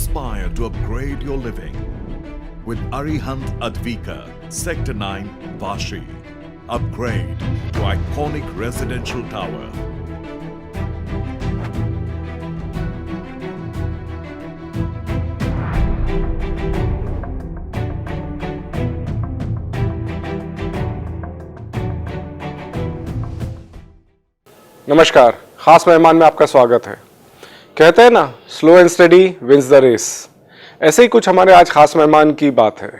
Aspire to upgrade your living with Arihant Advika, Sector 9, Vashi. Upgrade to iconic residential tower. नमस्कार, खास मेहमान में आपका स्वागत है। कहते हैं ना, slow and steady wins the race. ऐसे ही कुछ हमारे आज खास मेहमान की बात है।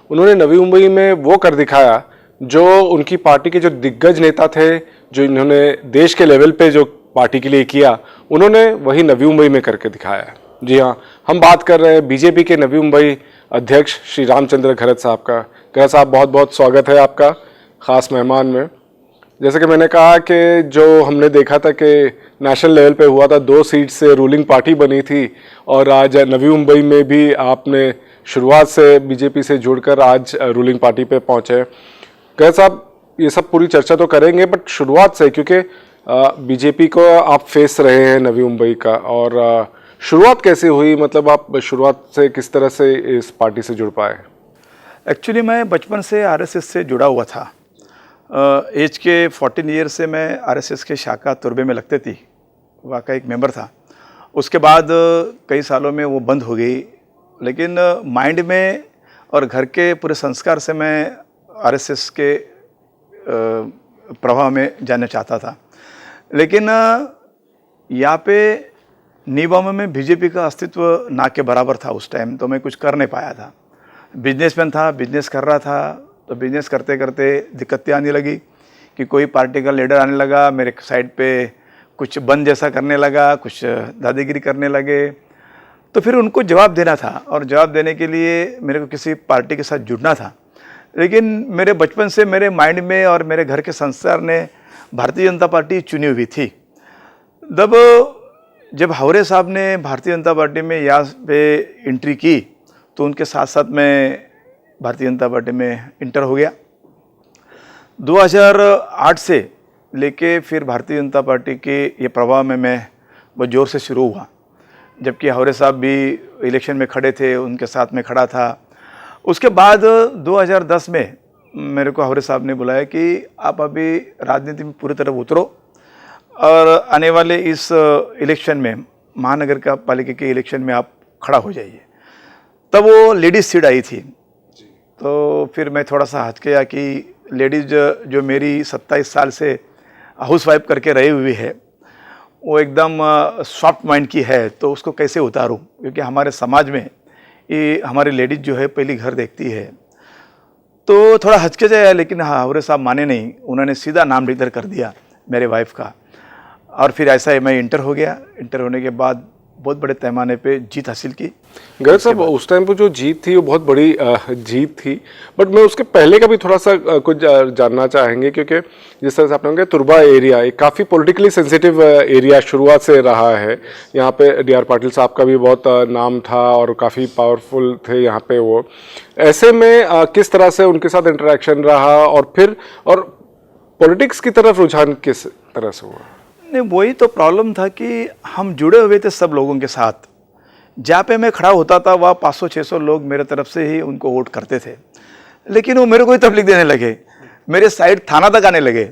उन्होंने नवी मुंबई में वो कर दिखाया जो उनकी पार्टी के जो दिग्गज नेता थे, जो इन्होंने देश के लेवल पे जो पार्टी के लिए किया, उन्होंने वही नवी मुंबई में करके दिखाया। जी हाँ, हम बात कर रहे हैं बीजेपी के नवी मुंबई अध्यक्ष श्री रामचंद्र घरत साहब का। घरत साहब, बहुत बहुत स्वागत है आपका खास मेहमान में। जैसे कि मैंने कहा कि जो हमने देखा था कि नेशनल लेवल पे हुआ था, 2 सीट से रूलिंग पार्टी बनी थी, और आज नवी मुंबई में भी आपने शुरुआत से बीजेपी से जुड़कर आज रूलिंग पार्टी पे पहुंचे। घरत साहब, ये सब पूरी चर्चा तो करेंगे, बट शुरुआत से, क्योंकि बीजेपी को आप फेस रहे हैं नवी मुंबई का, और शुरुआत कैसे हुई? मतलब आप शुरुआत से किस तरह से इस पार्टी से जुड़ पाए? एक्चुअली मैं बचपन से आरएसएस से जुड़ा हुआ था। एज के 14 ईयर से मैं आरएसएस के शाखा तुर्बे में लगते थी, वहाँ का एक मेंबर था। उसके बाद कई सालों में वो बंद हो गई, लेकिन माइंड में और घर के पूरे संस्कार से मैं आरएसएस के प्रभाव में जाना चाहता था। लेकिन यहाँ पे नीबामा में बीजेपी का अस्तित्व ना के बराबर था उस टाइम, तो मैं कुछ कर नहीं पाया था। बिजनेसमैन था, बिजनेस कर रहा था, तो बिजनेस करते करते दिक्कतें आने लगी कि कोई पार्टी का लीडर आने लगा, मेरे साइड पे कुछ बंद जैसा करने लगा, कुछ दादागिरी करने लगे, तो फिर उनको जवाब देना था, और जवाब देने के लिए मेरे को किसी पार्टी के साथ जुड़ना था। लेकिन मेरे बचपन से मेरे माइंड में और मेरे घर के संस्कार ने भारतीय जनता पार्टी चुनी हुई थी। जब हावरे साहब ने भारतीय जनता पार्टी में यहाँ पे एंट्री की, तो उनके साथ साथ मैं भारतीय जनता पार्टी में इंटर हो गया। 2008 से लेके फिर भारतीय जनता पार्टी के ये प्रभाव में मैं बहुत ज़ोर से शुरू हुआ। जबकि हावरे साहब भी इलेक्शन में खड़े थे, उनके साथ में खड़ा था। उसके बाद 2010 में मेरे को हावरे साहब ने बुलाया कि आप अभी राजनीति में पूरी तरह उतरो, और आने वाले इस इलेक्शन में, महानगर का पालिका के इलेक्शन में आप खड़ा हो जाइए। तब वो लेडीज़ सीट आई थी, तो फिर मैं थोड़ा सा हट गया कि लेडीज़ जो मेरी 27 साल से हाउसवाइफ करके रही हुई है, वो एकदम सॉफ्ट माइंड की है, तो उसको कैसे उतारूं? क्योंकि हमारे समाज में ये हमारी लेडीज़ जो है पहली घर देखती है। तो थोड़ा हचकिचाया, लेकिन हाँ, हावरे साहब माने नहीं, उन्होंने सीधा नाम डिक्लेयर कर दिया मेरे वाइफ का, और फिर ऐसा ही मैं इंटर हो गया। इंटर होने के बाद बहुत बड़े पैमाने पे जीत हासिल की। घरत साहब, उस टाइम पर जो जीत थी वो बहुत बड़ी जीत थी, बट मैं उसके पहले का भी थोड़ा सा कुछ जानना चाहेंगे, क्योंकि जिस तरह से आपने कहा, तुर्बा एरिया एक काफ़ी पॉलिटिकली सेंसिटिव एरिया शुरुआत से रहा है। यहाँ पे डी आर पाटिल साहब का भी बहुत नाम था और काफ़ी पावरफुल थे यहाँ पे वो। ऐसे में किस तरह से उनके साथ इंटरेक्शन रहा, और फिर पॉलिटिक्स की तरफ रुझान किस तरह से हुआ? नहीं, वही तो प्रॉब्लम था कि हम जुड़े हुए थे सब लोगों के साथ। जहाँ पे मैं खड़ा होता था वहाँ 500-600 लोग मेरे तरफ से ही उनको वोट करते थे, लेकिन वो मेरे को ही तकलीफ देने लगे। मेरे साइड थाना तक आने लगे,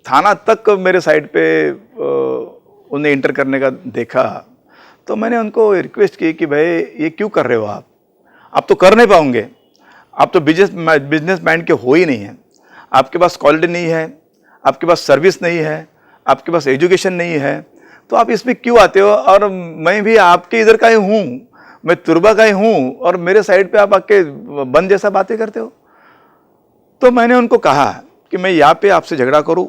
थाना तक मेरे साइड पे उन्हें इंटर करने का देखा। तो मैंने उनको रिक्वेस्ट की कि भाई ये क्यों कर रहे हो आप तो कर नहीं पाओगे, आप तो बिजनेस माइंड के हो ही नहीं हैं, आपके पास क्वालिटी नहीं है, आपके पास सर्विस नहीं है, आपके पास एजुकेशन नहीं है, तो आप इसमें क्यों आते हो? और मैं भी आपके इधर का ही हूँ, मैं तुर्बा का ही हूँ, और मेरे साइड पे आप आके बंद जैसा बातें करते हो। तो मैंने उनको कहा कि मैं यहाँ पे आपसे झगड़ा करूँ,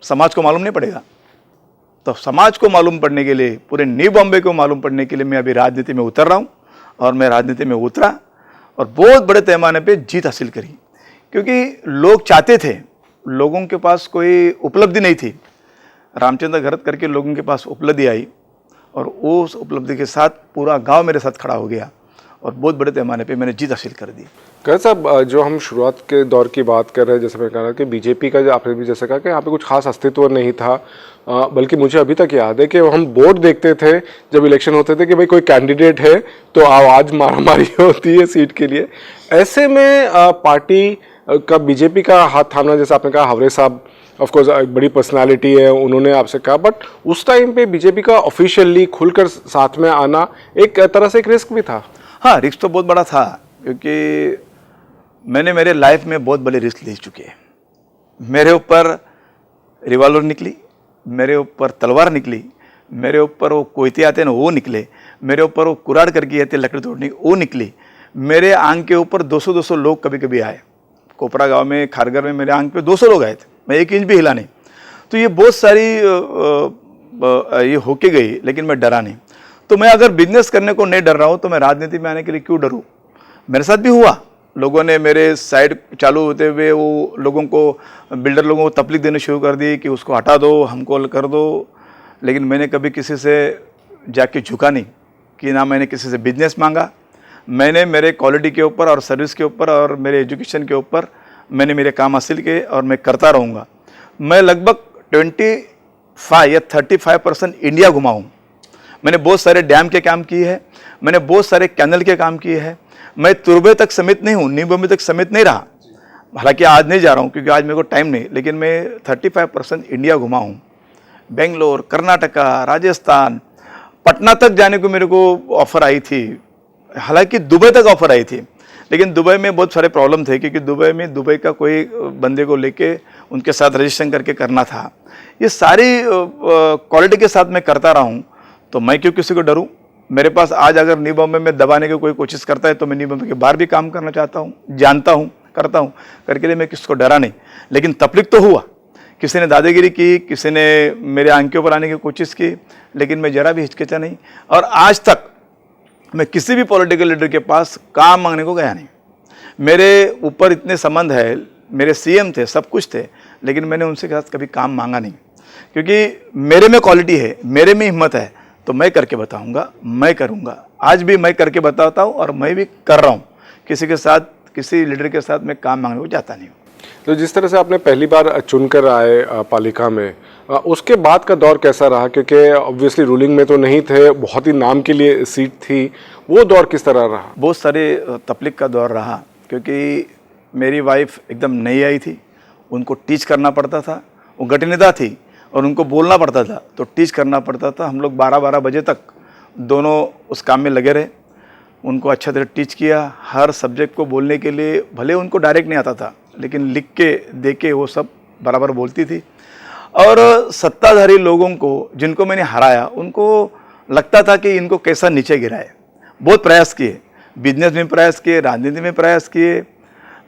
समाज को मालूम नहीं पड़ेगा। तो समाज को मालूम पड़ने के लिए, पूरे न्यू बॉम्बे को मालूम पड़ने के लिए मैं अभी राजनीति में उतर रहा हूँ, और मैं राजनीति में उतरा और बहुत बड़े पैमाने पे जीत हासिल करी। क्योंकि लोग चाहते थे, लोगों के पास कोई उपलब्धि नहीं थी, रामचंद्र घरत करके लोगों के पास उपलब्धि आई, और उस उपलब्धि के साथ पूरा गांव मेरे साथ खड़ा हो गया, और बहुत बड़े पैमाने पे मैंने जीत हासिल कर दी। कैसा साहब, जो हम शुरुआत के दौर की बात कर रहे हैं, जैसे मैं कह रहा कि बीजेपी का, जो आपने भी जैसे कहा कि यहाँ पे कुछ खास अस्तित्व नहीं था, बल्कि मुझे अभी तक याद है कि हम बोर्ड देखते थे जब इलेक्शन होते थे कि भाई कोई कैंडिडेट है तो आवाज़ मारामारी होती है सीट के लिए। ऐसे में पार्टी का, बीजेपी का हाथ थामना, जैसे आपने कहा हावरे साहब ऑफ कोर्स एक बड़ी पर्सनालिटी है, उन्होंने आपसे कहा, बट उस टाइम पे बीजेपी का ऑफिशियली खुलकर साथ में आना एक तरह से एक रिस्क भी था। हाँ, रिस्क तो बहुत बड़ा था, क्योंकि मैंने मेरे लाइफ में बहुत बड़े रिस्क ले चुके हैं। मेरे ऊपर रिवॉल्वर निकली, मेरे ऊपर तलवार निकली, मेरे ऊपर वो कोयते आते हैं वो निकले, मेरे ऊपर वो कुराड़ करके आते लकड़ी तोड़ने वो निकली, मेरे आंख के ऊपर 200-200 लोग कभी कभी आए। कोपरा गांव में, खारगर में मेरे आंख पे 200 लोग आए थे, मैं 1 इंच भी हिला नहीं। तो ये बहुत सारी ये होके गई, लेकिन मैं डरा नहीं। तो मैं अगर बिजनेस करने को नहीं डर रहा हूँ तो मैं राजनीति में आने के लिए क्यों डरूँ। मेरे साथ भी हुआ, लोगों ने मेरे साइड चालू होते हुए वो लोगों को, बिल्डर लोगों को तकलीफ देने शुरू कर दी कि उसको हटा दो, हमको कर दो। लेकिन मैंने कभी किसी से जाके झुका नहीं, कि ना मैंने किसी से बिजनेस मांगा। मैंने मेरे क्वालिटी के ऊपर और सर्विस के ऊपर और मेरे एजुकेशन के ऊपर मैंने मेरे काम हासिल किए और मैं करता रहूँगा। मैं लगभग 25 या 35% इंडिया घुमा हूँ। मैंने बहुत सारे डैम के काम किए हैं, मैंने बहुत सारे कैनल के काम किए हैं। मैं तुर्बे तक समित नहीं हूँ, नींबू तक समित नहीं रहा, हालांकि आज नहीं जा रहा हूँ क्योंकि आज मेरे को टाइम नहीं, लेकिन मैं 35% इंडिया घुमा हूँ। बेंगलोर, कर्नाटका, राजस्थान, पटना तक जाने को मेरे को ऑफ़र आई थी, हालांकि दुबई तक ऑफ़र आई थी, लेकिन दुबई में बहुत सारे प्रॉब्लम थे, क्योंकि दुबई का कोई बंदे को लेके उनके साथ रजिस्ट्रेशन करके करना था। ये सारी क्वालिटी के साथ मैं करता रहा हूँ, तो मैं क्यों किसी को डरूँ। मेरे पास आज अगर न्यू बॉम्बे में दबाने की कोई कोशिश करता है तो मैं न्यू बॉम्बे के बाहर भी काम करना चाहता हूँ, जानता हूँ, करता हूँ, करके लिए मैं किसको डरा नहीं। लेकिन तकलीफ तो हुआ, किसी ने दादागिरी की, किसी ने मेरे आंख के ऊपर आने की कोशिश की, लेकिन मैं जरा भी हिचकिचा नहीं। और आज तक मैं किसी भी पॉलिटिकल लीडर के पास काम मांगने को गया नहीं। मेरे ऊपर इतने संबंध है, मेरे सीएम थे, सब कुछ थे, लेकिन मैंने उनसे साथ कभी काम मांगा नहीं, क्योंकि मेरे में क्वालिटी है, मेरे में हिम्मत है, तो मैं करके बताऊंगा, मैं करूंगा। आज भी मैं करके बताता हूं और मैं भी कर रहा हूं। किसी के साथ, किसी लीडर के साथ मैं काम मांगने को जाता नहीं हूँ। तो जिस तरह से आपने पहली बार चुनकर आए पालिका में, उसके बाद का दौर कैसा रहा, क्योंकि ऑब्वियसली रूलिंग में तो नहीं थे, बहुत ही नाम के लिए सीट थी, वो दौर किस तरह रहा? बहुत सारे तकलीफ का दौर रहा, क्योंकि मेरी वाइफ एकदम नई आई थी, उनको टीच करना पड़ता था, वो गठनिदा थी और उनको बोलना पड़ता था, तो टीच करना पड़ता था। हम लोग 12-12 बजे तक दोनों उस काम में लगे रहे, उनको अच्छा तरह टीच किया। हर सब्जेक्ट को बोलने के लिए, भले उनको डायरेक्ट नहीं आता था, लेकिन लिख के दे के वो सब बराबर बोलती थी। और सत्ताधारी लोगों को, जिनको मैंने हराया, उनको लगता था कि इनको कैसा नीचे गिराए। बहुत प्रयास किए, बिजनेस में प्रयास किए, राजनीति में प्रयास किए,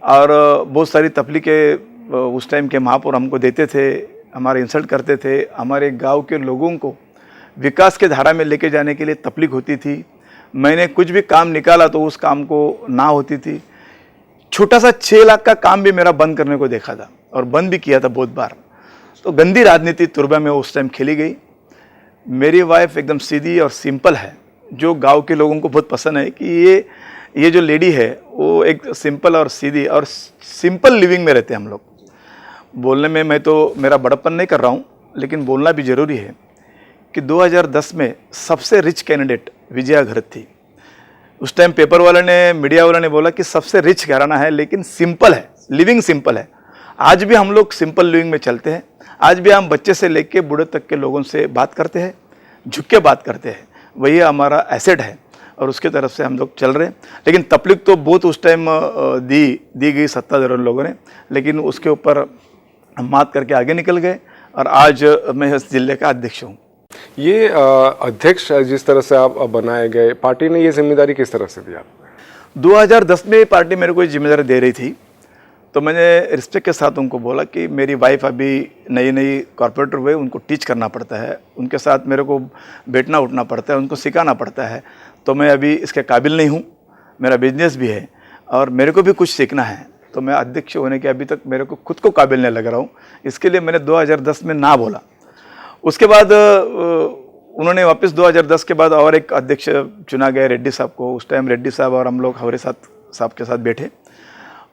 और बहुत सारी तकलीफें उस टाइम के महापौर हमको देते थे, हमारे इंसल्ट करते थे। हमारे गांव के लोगों को विकास के धारा में लेके जाने के लिए तकलीफ होती थी। मैंने कुछ भी काम निकाला तो उस काम को ना होती थी। छोटा सा 6 लाख का काम भी मेरा बंद करने को देखा था, और बंद भी किया था बहुत बार। तो गंदी राजनीति तुर्बा में उस टाइम खेली गई। मेरी वाइफ एकदम सीधी और सिंपल है, जो गांव के लोगों को बहुत पसंद है कि ये जो लेडी है वो एक सिंपल और सीधी और सिंपल लिविंग में रहते हैं हम लोग। बोलने में मैं तो मेरा बड़प्पन नहीं कर रहा हूँ, लेकिन बोलना भी ज़रूरी है कि 2010 में सबसे रिच कैंडिडेट विजया घरत थी। उस टाइम पेपर वाले ने, मीडिया वाला ने बोला कि सबसे रिच घराना है, लेकिन सिंपल है, लिविंग सिंपल है। आज भी हम लोग सिंपल लिविंग में चलते हैं। आज भी हम बच्चे से लेके बूढ़े तक के लोगों से बात करते हैं, झुक के बात करते हैं, वही हमारा एसेट है, और उसके तरफ से हम लोग चल रहे हैं। लेकिन तकलीफ तो बहुत उस टाइम दी गई सत्ताधारी लोगों ने, लेकिन उसके ऊपर हम मात करके आगे निकल गए, और आज मैं इस जिले का अध्यक्ष हूँ। ये अध्यक्ष जिस तरह से आप बनाए गए, पार्टी ने ये जिम्मेदारी किस तरह से दी आपको? 2010 में पार्टी मेरे को जिम्मेदारी दे रही थी, तो मैंने रिस्पेक्ट के साथ उनको बोला कि मेरी वाइफ अभी नई कॉर्पोरेटर हुए, उनको टीच करना पड़ता है, उनके साथ मेरे को बैठना उठना पड़ता है, उनको सिखाना पड़ता है, तो मैं अभी इसके काबिल नहीं हूँ। मेरा बिजनेस भी है और मेरे को भी कुछ सीखना है, तो मैं अध्यक्ष होने के अभी तक मेरे को खुद को काबिल नहीं लग रहा हूँ। इसके लिए मैंने 2010 में ना बोला। उसके बाद उन्होंने वापस 2010 के बाद और एक अध्यक्ष चुना गया रेड्डी साहब को। उस टाइम रेड्डी साहब और हम लोग हमारे साहब के साथ बैठे।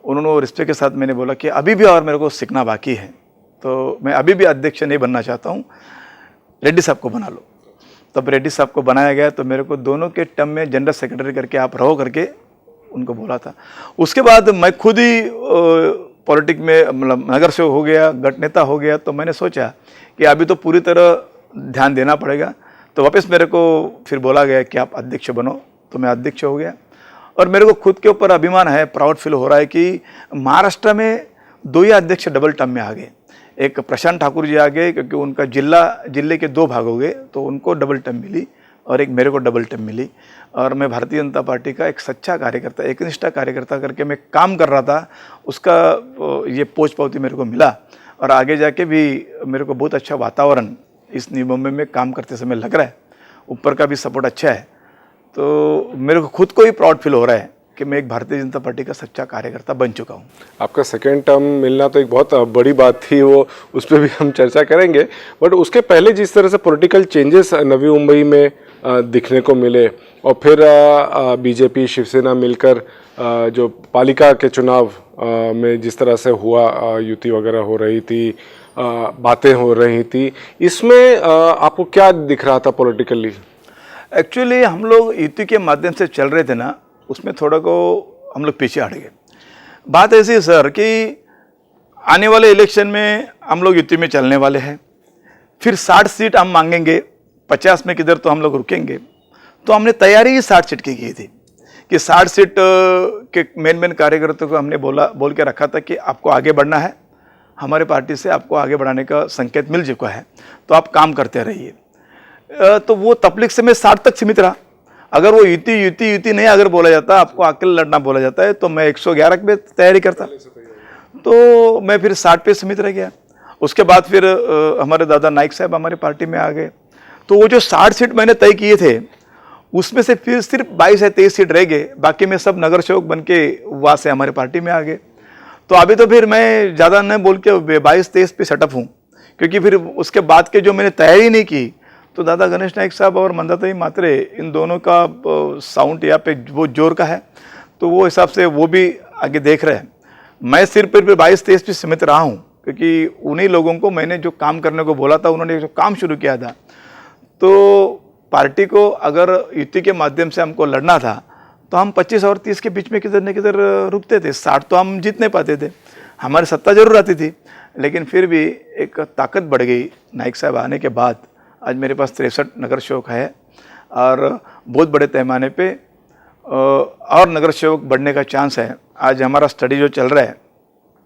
उन्होंने रिश्ते के साथ मैंने बोला कि अभी भी और मेरे को सीखना बाकी है, तो मैं अभी भी अध्यक्ष नहीं बनना चाहता हूँ, रेड्डी साहब को बना लो। तब रेड्डी साहब को बनाया गया, तो मेरे को दोनों के टर्म में जनरल सेक्रेटरी करके आप रहो करके उनको बोला था। उसके बाद मैं खुद ही पॉलिटिक में मतलब नगर सेवक हो गया, गट नेता हो गया। तो मैंने सोचा कि अभी तो पूरी तरह ध्यान देना पड़ेगा। तो वापस मेरे को फिर बोला गया कि आप अध्यक्ष बनो, तो मैं अध्यक्ष हो गया। और मेरे को खुद के ऊपर अभिमान है, प्राउड फील हो रहा है कि महाराष्ट्र में 2 ही अध्यक्ष डबल टर्म में आ गए। एक प्रशांत ठाकुर जी आ गए क्योंकि उनका जिले के 2 भाग हो गए, तो उनको डबल टर्म मिली, और एक मेरे को डबल टर्म मिली। और मैं भारतीय जनता पार्टी का एक सच्चा कार्यकर्ता, एकनिष्ठा कार्यकर्ता करके मैं काम कर रहा था, उसका ये पोस्ट पावती मेरे को मिला। और आगे जाके भी मेरे को बहुत अच्छा वातावरण इस नई मुंबई में काम करते समय लग रहा है, ऊपर का भी सपोर्ट अच्छा है। तो मेरे को खुद को ही प्राउड फील हो रहा है कि मैं एक भारतीय जनता पार्टी का सच्चा कार्यकर्ता बन चुका हूँ। आपका सेकेंड टर्म मिलना तो एक बहुत बड़ी बात थी, वो उस पर भी हम चर्चा करेंगे। बट उसके पहले जिस तरह से पॉलिटिकल चेंजेस नवी मुंबई में दिखने को मिले, और फिर बीजेपी शिवसेना मिलकर जो पालिका के चुनाव में जिस तरह से हुआ, युति वगैरह हो रही थी, बातें हो रही थी, इसमें आपको क्या दिख रहा था पॉलिटिकली? एक्चुअली हम लोग युति के माध्यम से चल रहे थे ना, उसमें थोड़ा को हम लोग पीछे हट गए। बात ऐसी है सर कि आने वाले इलेक्शन में हम लोग युति में चलने वाले हैं, फिर 60 सीट हम मांगेंगे, 50 में किधर तो हम लोग रुकेंगे। तो हमने तैयारी ही 60 सीट की थी कि 60 सीट के मेन कार्यकर्ताओं को हमने बोल के रखा था कि आपको आगे बढ़ना है, हमारे पार्टी से आपको आगे बढ़ाने का संकेत मिल चुका है, तो आप काम करते रहिए। तो वो तबलीग से मैं 60 तक सीमित रहा। अगर वो युति नहीं अगर बोला जाता, आपको अकेले लड़ना बोला जाता है, तो मैं 111 पे तैयारी करता, तो मैं फिर 60 पे सीमित रह गया। उसके बाद फिर हमारे दादा नाइक साहब हमारी पार्टी में आ गए, तो वो जो 60 सीट मैंने तय किए थे, उसमें से फिर सिर्फ 22 या 23 सीट रह गए, बाकी में सब नगर सेवक बन के वहाँ से हमारी पार्टी में आ गए। तो अभी तो फिर मैं ज़्यादा न बोल के 22-23 पे सेटअप हूँ, क्योंकि फिर उसके बाद के जो मैंने तैयारी नहीं की, तो दादा गणेश नाइक साहब और मंदाताई मात्रे, इन दोनों का साउंड यहाँ पे वो जोर का है, तो वो हिसाब से वो भी आगे देख रहे हैं। मैं सिर्फ फिर 22-23 पे सीमित रहा हूँ, क्योंकि उन्हीं लोगों को मैंने जो काम करने को बोला था, उन्होंने जो काम शुरू किया था। तो पार्टी को अगर युति के माध्यम से हमको लड़ना था, तो हम 25 और 30 के बीच में किधर न किधर रुकते थे। 60 तो हम जीत नहीं पाते थे, हमारी सत्ता जरूर आती थी, लेकिन फिर भी एक ताकत बढ़ गई नाइक साहब आने के बाद। आज मेरे पास 63 नगर सेवक है, और बहुत बड़े पैमाने पे और नगर सेवक बढ़ने का चांस है। आज हमारा स्टडी जो चल रहा है,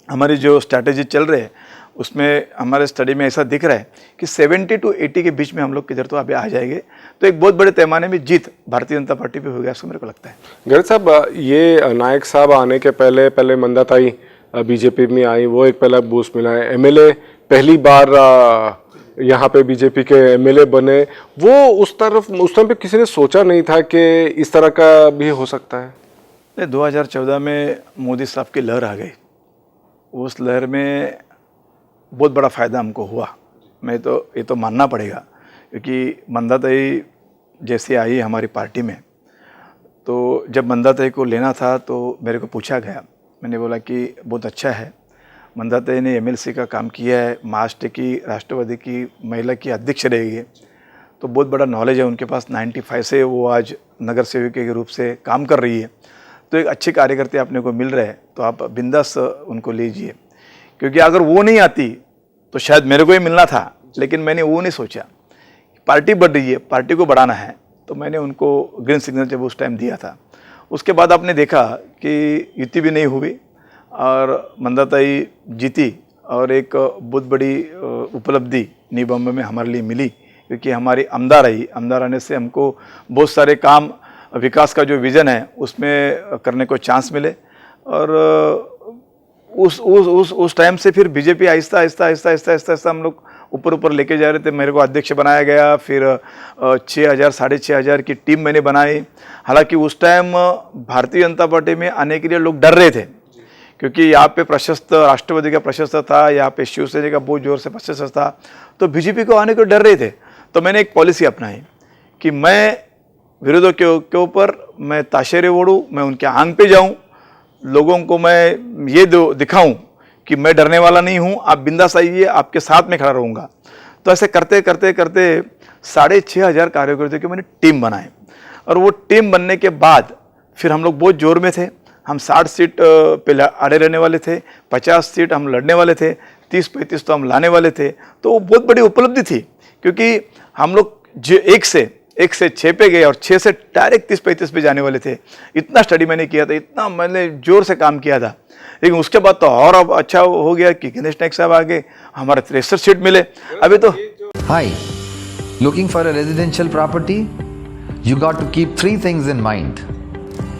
हमारी जो स्ट्रैटेजी चल रही है, उसमें हमारे स्टडी में ऐसा दिख रहा है कि 70 to 80 के बीच में हम लोग किधर तो अभी आ जाएंगे। तो एक बहुत बड़े पैमाने में जीत भारतीय जनता पार्टी पे हो गया, ऐसा मेरे को लगता है। गणेश साहब, ये नायक साहब आने के पहले मंदाताई बीजेपी में आई, वो एक पहला बूस्ट मिला है। एमएलए पहली बार यहाँ पे बीजेपी के एमएलए बने, वो उस टाइम पे किसी ने सोचा नहीं था कि इस तरह का भी हो सकता है। 2014 में मोदी साहब की लहर आ गई, उस लहर में बहुत बड़ा फ़ायदा हमको हुआ। मैं तो ये तो मानना पड़ेगा, क्योंकि मंदाताई जैसे आई हमारी पार्टी में, तो जब मंदाताई को लेना था तो मेरे को पूछा गया, मैंने बोला कि बहुत अच्छा है, मंदाताई ने एमएलसी का काम किया है, महाराष्ट्र की राष्ट्रवादी की महिला की अध्यक्ष रही है, तो बहुत बड़ा नॉलेज है उनके पास। 95 से वो आज नगर सेवक के रूप से काम कर रही है, तो एक अच्छे कार्यकर्ता अपने को मिल रहे हैं, तो आप बिंदास उनको लीजिए। क्योंकि अगर वो नहीं आती तो शायद मेरे को ही मिलना था, लेकिन मैंने वो नहीं सोचा। पार्टी बढ़ रही है, पार्टी को बढ़ाना है, तो मैंने उनको ग्रीन सिग्नल जब उस टाइम दिया था। उसके बाद आपने देखा कि युति भी नहीं हुई और मंदाताई जीती, और एक बहुत बड़ी उपलब्धि नई मुंबई में हमारे लिए मिली, क्योंकि हमारी आमदार आई। आमदार आने से हमको बहुत सारे काम, विकास का जो विज़न है उसमें करने को चांस मिले। और उस टाइम से फिर बीजेपी आहिस्ता आहिस्ता हम लोग ऊपर लेके जा रहे थे। मेरे को अध्यक्ष बनाया गया, फिर 6,000 6,500 की टीम मैंने बनाई। हालांकि उस टाइम भारतीय जनता पार्टी में आने के लिए लोग डर रहे थे, क्योंकि यहाँ पे प्रशस्त राष्ट्रवादी का प्रशस्त था, यहाँ पे शिवसेना का बहुत जोर से प्रशस्त था, तो बीजेपी को आने को डर रहे थे। तो मैंने एक पॉलिसी अपनाई कि मैं विरोधियों के ऊपर मैं ताशेरे ओढ़ूँ, मैं उनके आंग पे जाऊँ, लोगों को मैं ये दिखाऊं कि मैं डरने वाला नहीं हूं, आप बिंदास आइए, आपके साथ में खड़ा रहूंगा। तो ऐसे करते करते करते 6,500 कार्यकर्ताओं की मैंने टीम बनाए, और वो टीम बनने के बाद फिर हम लोग बहुत जोर में थे। हम 60 सीट पे अड़े रहने वाले थे, 50 सीट हम लड़ने वाले थे, 30-35 तो हम लाने वाले थे। तो वो बहुत बड़ी उपलब्धि थी, क्योंकि हम लोग जो एक से 6 पे गए और 6 से डायरेक्ट 30-35 पे जाने वाले थे। इतना स्टडी मैंने किया था, इतना मैंने जोर से काम किया था। लेकिन उसके बाद तो और अब अच्छा हो गया कि गणेश नायक साहब आगे, हमारे 63 सीट मिले अभी तो। Hi, looking for a residential property? You got to keep 3 things in mind.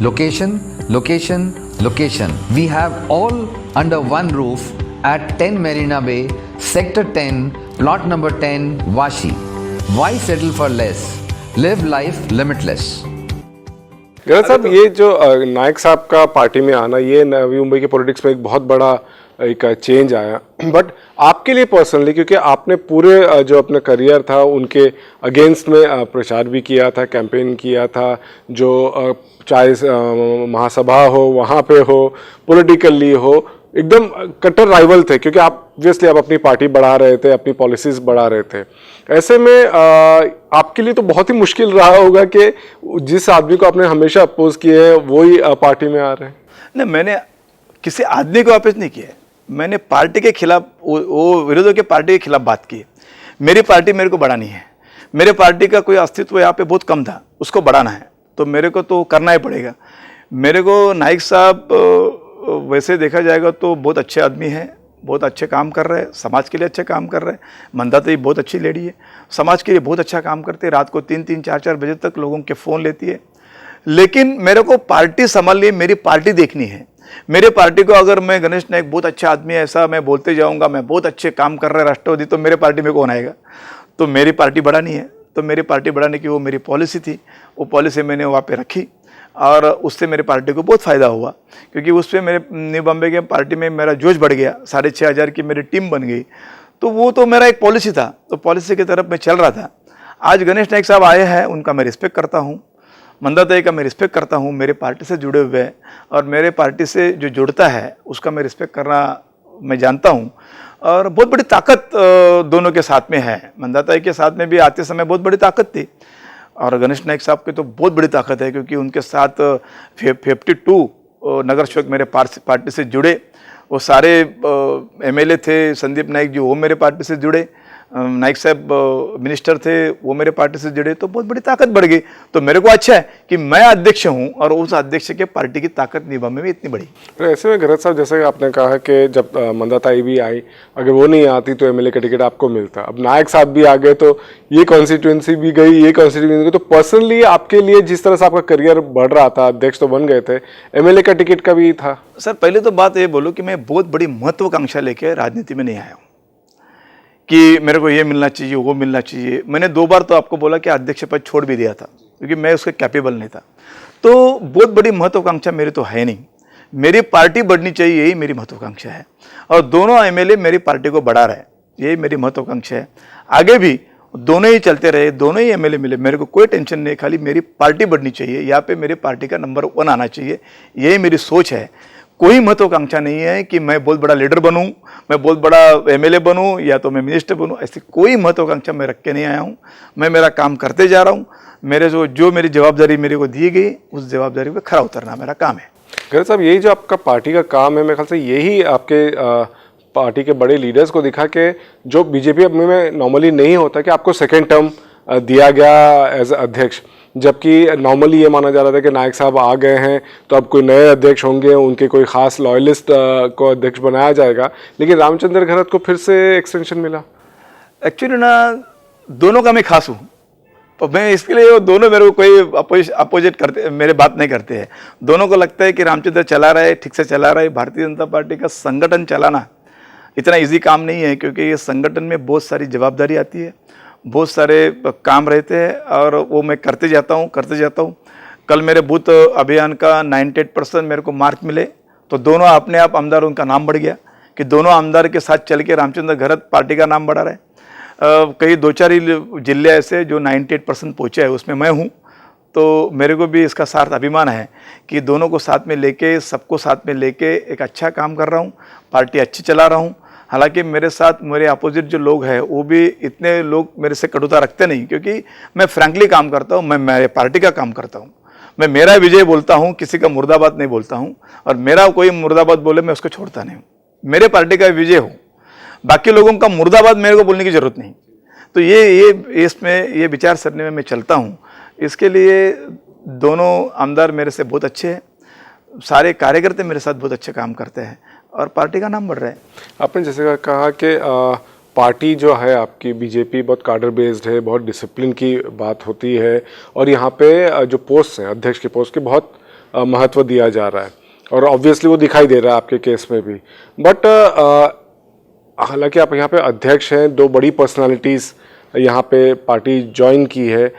Location, location, location. We have all under one roof at 10 Marina Bay, Sector 10, plot number 10, Vashi. Why settle for less? Live life limitless. गलत साहब, ये जो नायक साहब का party में आना, ये नवी मुंबई के पॉलिटिक्स में एक बहुत बड़ा एक चेंज आया, बट आपके लिए पर्सनली, क्योंकि आपने पूरे जो अपना करियर था उनके अगेंस्ट में प्रचार भी किया था, कैंपेन किया था, जो चाहे महासभा हो, वहाँ पे हो, पॉलिटिकली हो, एकदम कट्टर राइवल थे, क्योंकि आप ऑब्वियसली आप अपनी पार्टी बढ़ा रहे थे, अपनी पॉलिसीज बढ़ा रहे थे। ऐसे में आपके लिए तो बहुत ही मुश्किल रहा होगा कि जिस आदमी को आपने हमेशा अपोज किए है वही पार्टी में आ रहे हैं। नहीं, मैंने किसी आदमी को अपोज नहीं किया, मैंने पार्टी के खिलाफ, वो विरोधियों के पार्टी के खिलाफ बात की। मेरी पार्टी मेरे को बढ़ानी है, मेरे पार्टी का कोई अस्तित्व यहाँ पे बहुत कम था, उसको बढ़ाना है, तो मेरे को तो करना ही पड़ेगा। मेरे को नाइक साहब वैसे देखा जाएगा तो बहुत अच्छे आदमी हैं, बहुत अच्छे काम कर रहे हैं, समाज के लिए अच्छे काम कर रहे हैं। मंदाता बहुत अच्छी लेडी है, समाज के लिए बहुत अच्छा काम करते हैं, रात को 3-3, 4-4 बजे तक लोगों के फ़ोन लेती है। लेकिन मेरे को पार्टी संभालनी है, मेरी पार्टी देखनी है। मेरे पार्टी को अगर मैं गणेश नायक बहुत अच्छा आदमी है ऐसा मैं बोलते जाऊंगा, मैं बहुत अच्छे काम कर रहा है राष्ट्रवादी, तो मेरे पार्टी में कौन आएगा? तो मेरी पार्टी बढ़ानी है, तो मेरी पार्टी बढ़ाने की वो मेरी पॉलिसी थी, वो पॉलिसी मैंने वहाँ पे रखी, और उससे मेरे पार्टी को बहुत फ़ायदा हुआ, क्योंकि उस पर मेरे न्यू बॉम्बे के पार्टी में मेरा जोश बढ़ गया, 6,500 की मेरी टीम बन गई। तो वो तो मेरा एक पॉलिसी था, तो पॉलिसी की तरफ मैं चल रहा था। आज गणेश नायक साहब आए हैं, उनका मैं रिस्पेक्ट करता हूँ, मंदाताई का मैं रिस्पेक्ट करता हूँ, मेरे पार्टी से जुड़े हुए हैं, और मेरे पार्टी से जो जुड़ता है उसका मैं रिस्पेक्ट करना मैं जानता हूँ। और बहुत बड़ी ताकत दोनों के साथ में है, मंदाताई के साथ में भी आते समय बहुत बड़ी ताकत थी, और गणेश नायक साहब की तो बहुत बड़ी ताकत है, क्योंकि उनके साथ 52 नगर सेवक मेरे पार्टी से जुड़े, वो सारे एमएलए थे, संदीप नाइक जी वो मेरे पार्टी से जुड़े, नाइक साहब मिनिस्टर थे वो मेरे पार्टी से जुड़े, तो बहुत बड़ी ताकत बढ़ गई। तो मेरे को अच्छा है कि मैं अध्यक्ष हूं और उस अध्यक्ष के पार्टी की ताकत निभाने में इतनी बड़ी। तो ऐसे में गलत साहब, जैसे कि आपने कहा कि जब मंदाताई भी आई, अगर वो नहीं आती तो एमएलए का टिकट आपको मिलता, अब नायक साहब भी आ गए तो ये कॉन्स्टिट्यूंसी भी गई, ये कॉन्स्टिट्यूंसी गई, तो पर्सनली आपके लिए जिस तरह से आपका करियर बढ़ रहा था, अध्यक्ष तो बन गए थे, एमएलए का टिकट का भी था। सर पहले तो बात ये बोलो कि मैं बहुत बड़ी महत्वाकांक्षा लेके राजनीति में नहीं आया हूँ कि मेरे को ये मिलना चाहिए, वो मिलना चाहिए। मैंने 2 बार तो आपको बोला कि अध्यक्ष पद छोड़ भी दिया था, क्योंकि मैं उसके कैपेबल नहीं था। तो बहुत बड़ी महत्वाकांक्षा मेरी तो है नहीं, मेरी पार्टी बढ़नी चाहिए, यही मेरी महत्वाकांक्षा है, और दोनों एमएलए मेरी पार्टी को बढ़ा रहे, यही मेरी महत्वाकांक्षा है। आगे भी दोनों ही चलते रहे, दोनों ही एमएलए मिले, मेरे को कोई टेंशन नहीं, खाली मेरी पार्टी बढ़नी चाहिए, यहाँ पे मेरी पार्टी का नंबर 1 आना चाहिए, यही मेरी सोच है। कोई महत्वाकांक्षा नहीं है कि मैं बहुत बड़ा लीडर बनूं, मैं बहुत बड़ा एमएलए बनूं, या तो मैं मिनिस्टर बनूं, ऐसी कोई महत्वाकांक्षा मैं रख के नहीं आया हूं। मैं मेरा काम करते जा रहा हूं, मेरे जो मेरी जवाबदारी मेरे को दी गई, उस जवाबदारी पे खरा उतरना मेरा काम है। गलत साहब, यही जो आपका पार्टी का काम है, मेरे ख्याल से यही आपके पार्टी के बड़े लीडर्स को दिखा कि जो बीजेपी में नॉर्मली नहीं होता कि आपको सेकेंड टर्म दिया गया एज अध्यक्ष, जबकि नॉर्मली ये माना जा रहा था कि नायक साहब आ गए हैं तो अब कोई नए अध्यक्ष होंगे, उनके कोई खास लॉयलिस्ट को अध्यक्ष बनाया जाएगा, लेकिन रामचंद्र घरत को फिर से एक्सटेंशन मिला। एक्चुअली ना दोनों का मैं खास हूँ, तो मैं इसके लिए दोनों मेरे को कोई अपोजिट करते, मेरे बात नहीं करते हैं। दोनों को लगता है कि रामचंद्र चला रहा है, ठीक से चला रहा है। भारतीय जनता पार्टी का संगठन चलाना इतना इजी काम नहीं है, क्योंकि ये संगठन में बहुत सारी जवाबदारी आती है, बहुत सारे काम रहते हैं, और वो मैं करते जाता हूँ। कल मेरे बूथ अभियान का 98% मेरे को मार्क मिले, तो दोनों अपने आप आमदार, उनका नाम बढ़ गया कि दोनों आमदार के साथ चल के रामचंद्र घरत पार्टी का नाम बढ़ा रहे। कई 2-4 जिले ऐसे जो 98% पहुँचे हैं, उसमें मैं हूँ। तो मेरे को भी इसका सार्थ अभिमान है कि दोनों को साथ में लेके, सबको साथ में लेके एक अच्छा काम कर रहा हूँ, पार्टी अच्छी चला रहा हूँ। हालांकि मेरे साथ मेरे अपोजिट जो लोग हैं वो भी इतने लोग मेरे से कटुता रखते नहीं, क्योंकि मैं फ्रैंकली काम करता हूँ, मैं मेरे पार्टी का काम करता हूँ। मैं मेरा विजय बोलता हूँ, किसी का मुर्दाबाद नहीं बोलता हूँ, और मेरा कोई मुर्दाबाद बोले मैं उसको छोड़ता नहीं हूँ। मेरे पार्टी का विजय हो, बाकी लोगों का मुर्दाबाद मेरे को बोलने की जरूरत नहीं। तो ये इसमें ये विचार सरणी में मैं चलता हूँ। इसके लिए दोनों आमदार मेरे से बहुत अच्छे हैं, सारे कार्यकर्ता मेरे साथ बहुत अच्छे काम करते हैं और पार्टी का नाम बढ़ रहा है। आपने जैसे कहा कि पार्टी जो है आपकी बीजेपी बहुत कार्डर बेस्ड है, बहुत डिसिप्लिन की बात होती है, और यहाँ पे जो पोस्ट हैं अध्यक्ष के पोस्ट के बहुत महत्व दिया जा रहा है, और ऑब्वियसली वो दिखाई दे रहा है आपके केस में भी। बट हालांकि आप यहाँ पे अध्यक्ष हैं, 2 बड़ी पर्सनालिटीज़ यहाँ पे पार्टी ज्वाइन की है,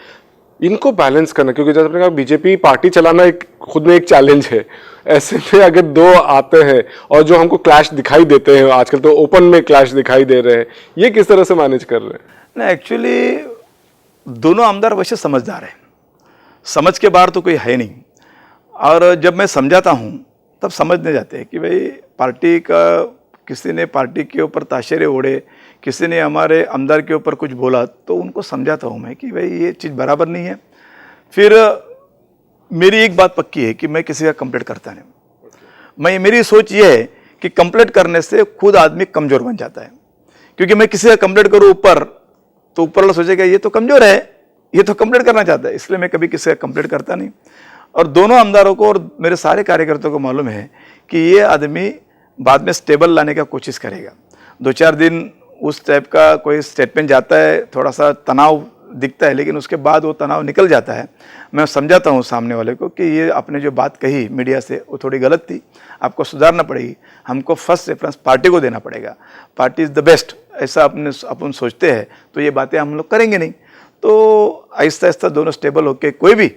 इनको बैलेंस करना, क्योंकि जैसे आपने कहा बीजेपी पार्टी चलाना एक खुद में एक चैलेंज है। ऐसे में अगर 2 आते हैं और जो हमको क्लैश दिखाई देते हैं, आजकल तो ओपन में क्लैश दिखाई दे रहे हैं, ये किस तरह से मैनेज कर रहे हैं? नहीं, एक्चुअली दोनों आमदार वैसे समझदार हैं, समझ के बाहर तो कोई है नहीं। और जब मैं समझाता हूँ तब समझने जाते हैं कि भाई पार्टी का, किसी ने पार्टी के ऊपर ताशेरे ओढ़े, किसी ने हमारे आमदार के ऊपर कुछ बोला, तो उनको समझाता हूँ मैं कि भाई ये चीज़ बराबर नहीं है। फिर मेरी एक बात पक्की है कि मैं किसी का कंप्लेंट करता नहीं। मेरी सोच ये है कि कंप्लेंट करने से खुद आदमी कमज़ोर बन जाता है, क्योंकि मैं किसी का कंप्लेंट करूँ ऊपर, तो ऊपर वाला सोचेगा ये तो कमज़ोर है, ये तो कंप्लेंट करना चाहता है, इसलिए मैं कभी किसी का कंप्लेंट करता नहीं। और दोनों आमदारों को और मेरे सारे कार्यकर्ताओं को मालूम है कि ये आदमी बाद में स्टेबल लाने का कोशिश करेगा। 2-4 दिन उस टाइप का कोई स्टेटमेंट जाता है, थोड़ा सा तनाव दिखता है, लेकिन उसके बाद वो तनाव निकल जाता है। मैं समझाता हूँ सामने वाले को कि ये आपने जो बात कही मीडिया से वो थोड़ी गलत थी, आपको सुधारना पड़ेगी, हमको फर्स्ट रेफरेंस पार्टी को देना पड़ेगा, पार्टी इज़ द बेस्ट, ऐसा अपन सोचते हैं, तो ये बातें हम लोग करेंगे नहीं। तो आहिस्ता आहिस्ता दोनों स्टेबल होके, कोई भी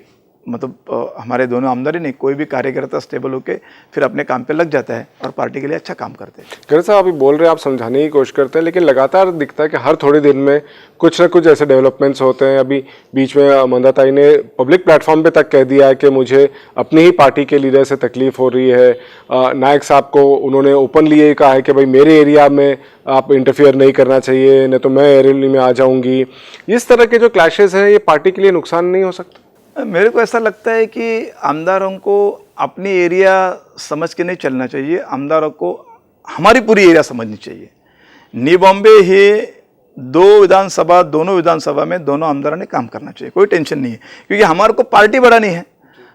मतलब हमारे दोनों आमदारी नहीं, कोई भी कार्यकर्ता स्टेबल होके फिर अपने काम पे लग जाता है और पार्टी के लिए अच्छा काम करते हैं। खैर साहब, अभी बोल रहे हैं, आप समझाने की कोशिश करते हैं, लेकिन लगातार दिखता है कि हर थोड़े दिन में कुछ ना कुछ ऐसे डेवलपमेंट्स होते हैं। अभी बीच में मंदाताई ने पब्लिक प्लेटफॉर्म पे तक कह दिया है कि मुझे अपनी ही पार्टी के लीडर से तकलीफ हो रही है। नायक साहब को उन्होंने ओपनली ये कहा है कि भाई मेरे एरिया में आप इंटरफियर नहीं करना चाहिए, नहीं तो मैं एरिया में आ जाऊँगी। इस तरह के जो क्लैशेज हैं, ये पार्टी के लिए नुकसान नहीं हो सकता? मेरे को ऐसा लगता है कि आमदारों को अपनी एरिया समझ के नहीं चलना चाहिए, आमदारों को हमारी पूरी एरिया समझनी चाहिए। न्यू बॉम्बे ही दोनों विधानसभा में दोनों आमदारों ने काम करना चाहिए, कोई टेंशन नहीं है, क्योंकि हमारे को पार्टी बढ़ानी है,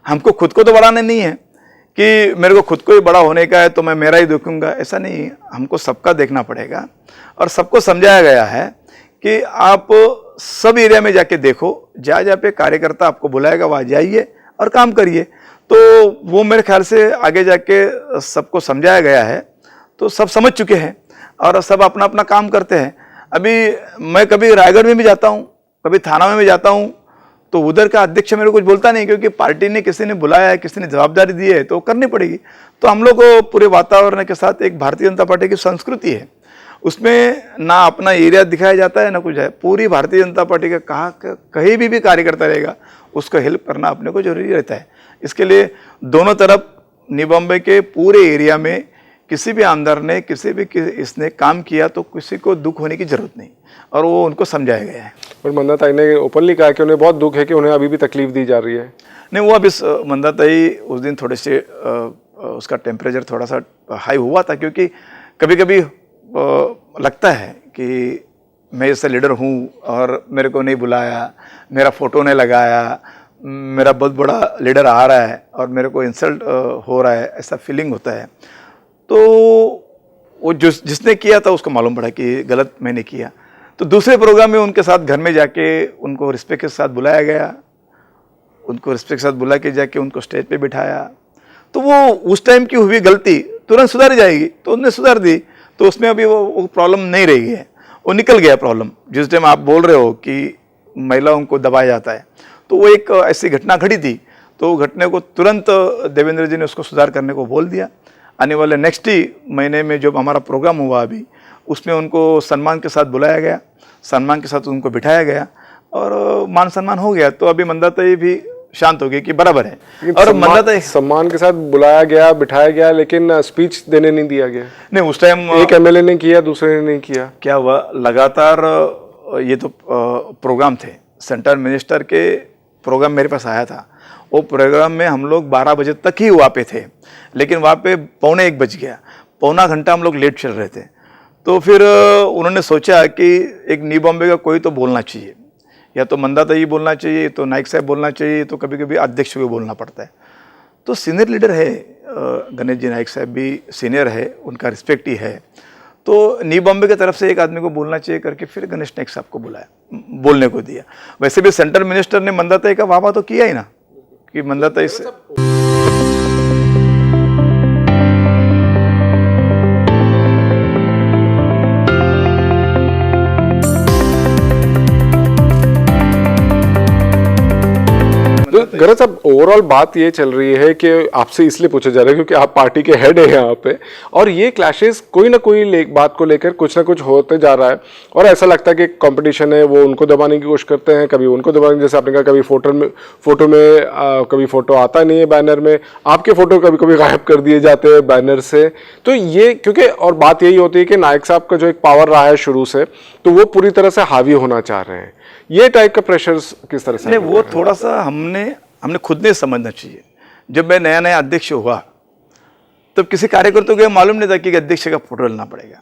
हमको खुद को तो बढ़ाना नहीं है कि मेरे को खुद को ही बड़ा होने का है तो मैं मेरा ही देखूंगा, ऐसा नहीं है। हमको सबका देखना पड़ेगा और सबको समझाया गया है कि आप सब एरिया में जाके देखो, जहाँ पे कार्यकर्ता आपको बुलाएगा वहाँ जाइए और काम करिए। तो वो मेरे ख्याल से आगे जाके सबको समझाया गया है, तो सब समझ चुके हैं और सब अपना अपना काम करते हैं। अभी मैं कभी रायगढ़ में भी जाता हूँ, कभी थाना में भी जाता हूँ, तो उधर का अध्यक्ष मेरे को कुछ बोलता नहीं, क्योंकि पार्टी ने, किसी ने बुलाया है, किसी ने जवाबदारी दी है तो करनी पड़ेगी। तो हम लोग को पूरे वातावरण के साथ एक भारतीय जनता पार्टी की संस्कृति है, उसमें ना अपना एरिया दिखाया जाता है ना कुछ है। पूरी भारतीय जनता पार्टी का कहीं भी कार्यकर्ता रहेगा उसको हेल्प करना अपने को जरूरी रहता है। इसके लिए दोनों तरफ न्यू बॉम्बे के पूरे एरिया में किसी भी आमदार ने इसने काम किया तो किसी को दुख होने की जरूरत नहीं, और वो उनको समझाया गया है। और मंदाताई ने ओपनली कहा कि उन्हें बहुत दुख है कि उन्हें अभी भी तकलीफ दी जा रही है। नहीं, वो अभी मंदाताई उस दिन थोड़े से उसका टेम्परेचर थोड़ा सा हाई हुआ था, क्योंकि कभी कभी लगता है कि मैं जैसा लीडर हूँ और मेरे को नहीं बुलाया, मेरा फ़ोटो नहीं लगाया, मेरा बहुत बड़ा लीडर आ रहा है और मेरे को इंसल्ट हो रहा है, ऐसा फीलिंग होता है। तो वो जिसने किया था उसको मालूम पड़ा कि गलत मैंने किया। तो दूसरे प्रोग्राम में उनके साथ घर में जाके उनको रिस्पेक्ट के साथ बुलाया गया, उनको रिस्पेक्ट के साथ बुला के जाके उनको स्टेज पे बिठाया। तो वो उस टाइम की हुई गलती तुरंत सुधारी जाएगी, तो उन्होंने सुधार दी, तो उसमें अभी वो प्रॉब्लम नहीं रही है, वो निकल गया प्रॉब्लम। जिस टाइम आप बोल रहे हो कि महिलाओं को दबाया जाता है, तो वो एक ऐसी घटना घटी थी, तो घटने को तुरंत देवेंद्र जी ने उसको सुधार करने को बोल दिया। आने वाले नेक्स्ट ही महीने में जो हमारा प्रोग्राम हुआ अभी, उसमें उनको सम्मान के साथ बुलाया गया, सम्मान के साथ उनको बिठाया गया और मान सम्मान हो गया। तो अभी मंदाताई भी शांत हो गई कि बराबर है। और मंदाताई सम्मान के साथ बुलाया गया, बिठाया गया, लेकिन स्पीच देने नहीं दिया गया। नहीं, उस टाइम एक एमएलए ने किया, दूसरे ने नहीं किया। क्या हुआ, लगातार ये तो प्रोग्राम थे, सेंट्रल मिनिस्टर के प्रोग्राम मेरे पास आया था। वो प्रोग्राम में हम लोग 12 बजे तक ही वहाँ पे थे, लेकिन वहाँ पे 12:45 बज गया, पौना घंटा हम लोग लेट चल रहे थे। तो फिर उन्होंने सोचा कि एक न्यू बॉम्बे का कोई तो बोलना चाहिए, या तो मंदाताई बोलना चाहिए, तो नाइक साहब बोलना चाहिए, तो कभी कभी अध्यक्ष को बोलना पड़ता है। तो सीनियर लीडर है, गणेश जी नाइक साहब भी सीनियर है, उनका रिस्पेक्ट ही है। तो न्यू बॉम्बे की तरफ से एक आदमी को बोलना चाहिए करके फिर गणेश नाइक साहब को बुलाया, बोलने को दिया। वैसे भी सेंट्रल मिनिस्टर ने मंदाताई का वाह तो किया ही ना, कि मंदाताई से गरज साहब, ओवरऑल बात ये चल रही है कि आपसे इसलिए पूछा जा रहा है क्योंकि आप पार्टी के हेड हैं यहाँ पे, और ये क्लैशेस कोई ना कोई बात को लेकर कुछ ना कुछ होते जा रहा है, और ऐसा लगता है कि कंपटीशन है, वो उनको दबाने की कोशिश करते हैं, कभी उनको दबाने, जैसे आपने कहा कभी फोटो में कभी फोटो आता नहीं है बैनर में, आपके फोटो कभी कभी गायब कर दिए जाते हैं बैनर से। तो ये क्योंकि, और बात यही होती है कि नायक साहब का जो एक पावर रहा है शुरू से, तो वो पूरी तरह से हावी होना चाह रहे हैं। ये टाइप का प्रेशर किस तरह से? वो थोड़ा सा हमने खुद ने समझना चाहिए। जब मैं नया नया अध्यक्ष हुआ तब किसी कार्यकर्ता को मालूम नहीं था कि अध्यक्ष का फोटो डालना पड़ेगा,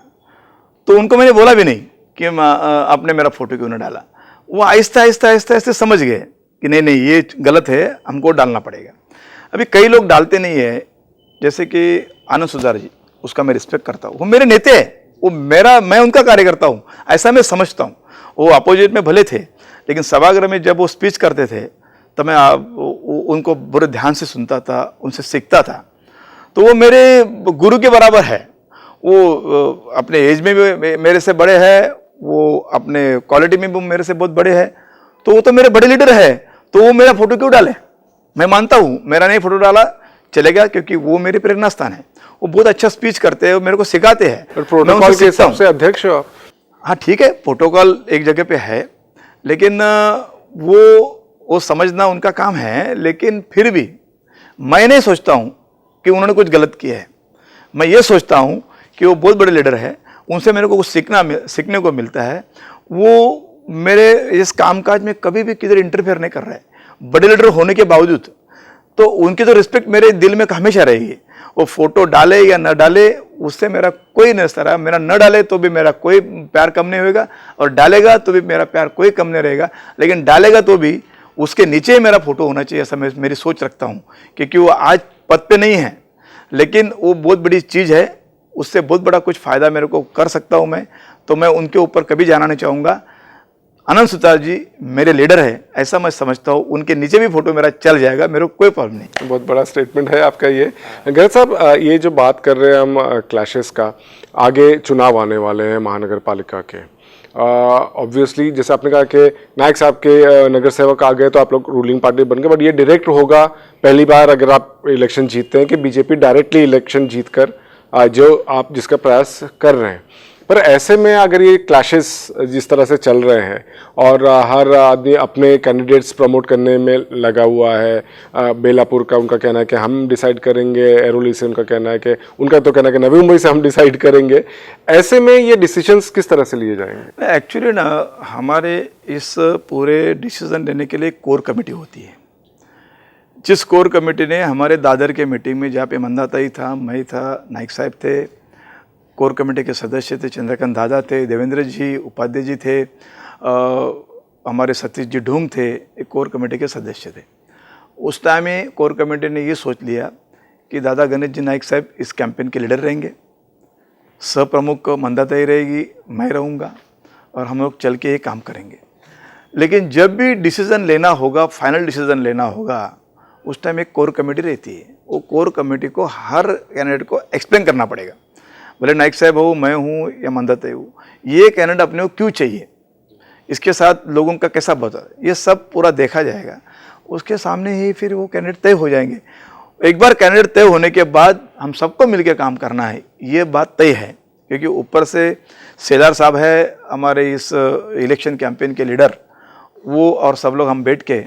तो उनको मैंने बोला भी नहीं कि आपने मेरा फोटो क्यों नहीं डाला। वो आहिस्ता आहिस्ता आहिस्ता आहिस्ता समझ गए कि नहीं नहीं ये गलत है, हमको डालना पड़ेगा। अभी कई लोग डालते नहीं है, जैसे कि आनंद सुधार जी, उसका मैं रिस्पेक्ट करता हूँ, वो मेरे नेता है, वो मैं उनका कार्यकर्ता हूँ, ऐसा मैं समझता हूँ। वो अपोजिट में भले थे, लेकिन सभागृह में जब वो स्पीच करते थे तो मैं उनको बड़े ध्यान से सुनता था, उनसे सीखता था। तो वो मेरे गुरु के बराबर है। वो अपने एज में भी मेरे से बड़े हैं, वो अपने क्वालिटी में भी मेरे से बहुत बड़े हैं। तो वो तो मेरे बड़े लीडर है, तो वो मेरा फोटो क्यों डाले? मैं मानता हूँ मेरा नहीं फोटो डाला चलेगा, क्योंकि वो मेरे प्रेरणा स्थान है। वो बहुत अच्छा स्पीच करते हैं, मेरे को सिखाते हैं। प्रोटोकॉल के हिसाब से अध्यक्ष हो आप? हाँ ठीक है, प्रोटोकॉल एक जगह पे है, लेकिन वो समझना उनका काम है। लेकिन फिर भी मैं नहीं सोचता हूँ कि उन्होंने कुछ गलत किया है। मैं ये सोचता हूँ कि वो बहुत बड़े लीडर है, उनसे मेरे को कुछ सीखने को मिलता है। वो मेरे इस कामकाज में कभी भी किधर इंटरफेयर नहीं कर रहे हैं, बड़े लीडर होने के बावजूद। तो उनकी तो रिस्पेक्ट मेरे दिल में हमेशा रहेगी। वो फोटो डाले या न डाले उससे मेरा कोई नहीं सरा। मेरा न डाले तो भी मेरा कोई प्यार कम नहीं होगा, और डालेगा तो भी मेरा प्यार कोई कम नहीं रहेगा। लेकिन डालेगा तो भी उसके नीचे मेरा फोटो होना चाहिए, ऐसा मैं मेरी सोच रखता हूँ। क्योंकि वो आज पद पे नहीं है, लेकिन वो बहुत बड़ी चीज़ है, उससे बहुत बड़ा कुछ फ़ायदा मेरे को कर सकता हूँ मैं। तो मैं उनके ऊपर कभी जाना नहीं चाहूँगा। आनंद सुतार जी मेरे लीडर है, ऐसा मैं समझता हूँ। उनके नीचे भी फोटो मेरा चल जाएगा, मेरे को कोई प्रॉब्लम नहीं। बहुत बड़ा स्टेटमेंट है आपका ये। गरज साहब, ये जो बात कर रहे हैं हम क्लैशेस का, आगे चुनाव आने वाले हैं महानगर पालिका के। ऑब्वियसली जैसे आपने कहा कि नायक साहब के नगर सेवक आ गए तो आप लोग रूलिंग पार्टी बन गए, बट ये डायरेक्ट होगा पहली बार अगर आप इलेक्शन जीतते हैं कि बीजेपी डायरेक्टली इलेक्शन जीतकर जो आप जिसका प्रयास कर रहे हैं। पर ऐसे में अगर ये क्लैशेस जिस तरह से चल रहे हैं और हर आदमी अपने कैंडिडेट्स प्रमोट करने में लगा हुआ है, बेलापुर का उनका कहना है कि हम डिसाइड करेंगे, एरोली से उनका कहना है कि उनका तो कहना है कि नवी मुंबई से हम डिसाइड करेंगे, ऐसे में ये डिसीजंस किस तरह से लिए जाएंगे? एक्चुअली ना, हमारे इस पूरे डिसीजन लेने के लिए कोर कमेटी होती है। जिस कोर कमेटी ने हमारे दादर के मीटिंग में, जहाँ पे मंदाताई था, मैं था, नाइक साहब थे, कोर कमेटी के सदस्य थे, चंद्रकांत दादा थे, देवेंद्र जी उपाध्याय जी थे, हमारे सतीश जी ढूंग थे, एक कोर कमेटी के सदस्य थे। उस टाइम में कोर कमेटी ने ये सोच लिया कि दादा गणेश जी नाइक साहब इस कैंपेन के लीडर रहेंगे, सह प्रमुख मंदाताई रहेगी, मैं रहूँगा, और हम लोग चल के ये काम करेंगे। लेकिन जब भी डिसीज़न लेना होगा, फाइनल डिसीज़न लेना होगा, उस टाइम एक कोर कमेटी रहती है। वो कोर कमेटी को हर कैंडिडेट को एक्सप्लेन करना पड़ेगा, भले नाइक साहब हो, मैं हूँ या मंदाताई हूँ, ये कैंडिडेट अपने को क्यों चाहिए, इसके साथ लोगों का कैसा बता, ये सब पूरा देखा जाएगा। उसके सामने ही फिर वो कैंडिडेट तय हो जाएंगे। एक बार कैंडिडेट तय होने के बाद हम सबको मिलकर काम करना है, ये बात तय है। क्योंकि ऊपर से सेदार साहब है हमारे इस इलेक्शन कैंपेन के लीडर, वो और सब लोग हम बैठ के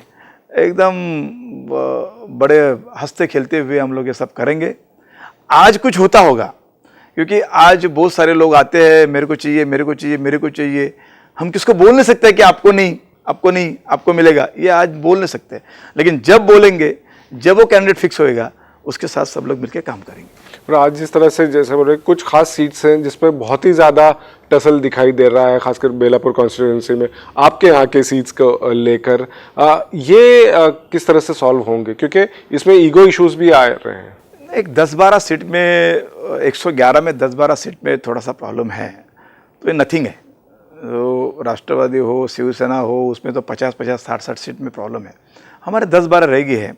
एकदम बड़े हंसते खेलते हुए हम लोग ये सब करेंगे। आज कुछ होता होगा, क्योंकि आज बहुत सारे लोग आते हैं, मेरे को चाहिए, मेरे को चाहिए, मेरे को चाहिए। हम किसको बोल नहीं सकते कि आपको नहीं, आपको नहीं, आपको मिलेगा, ये आज बोल नहीं सकते। लेकिन जब बोलेंगे, जब वो कैंडिडेट फिक्स होएगा, उसके साथ सब लोग मिलकर काम करेंगे। और आज जिस तरह से जैसे बोल रहे कुछ खास सीट्स हैं जिस पर बहुत ही ज़्यादा टसल दिखाई दे रहा है, खासकर बेलापुर कॉन्स्टिट्यूंसी में आपके यहाँ के सीट्स को लेकर, ये किस तरह से सॉल्व होंगे, क्योंकि इसमें ईगो इश्यूज भी आ रहे हैं। एक 10-12 सीट में, 111 में 10-12 सीट में थोड़ा सा प्रॉब्लम है, तो ये नथिंग है। तो राष्ट्रवादी हो, शिवसेना हो, उसमें तो 50-50, 60-60 सीट में प्रॉब्लम है। हमारे 10-12 रह गई है,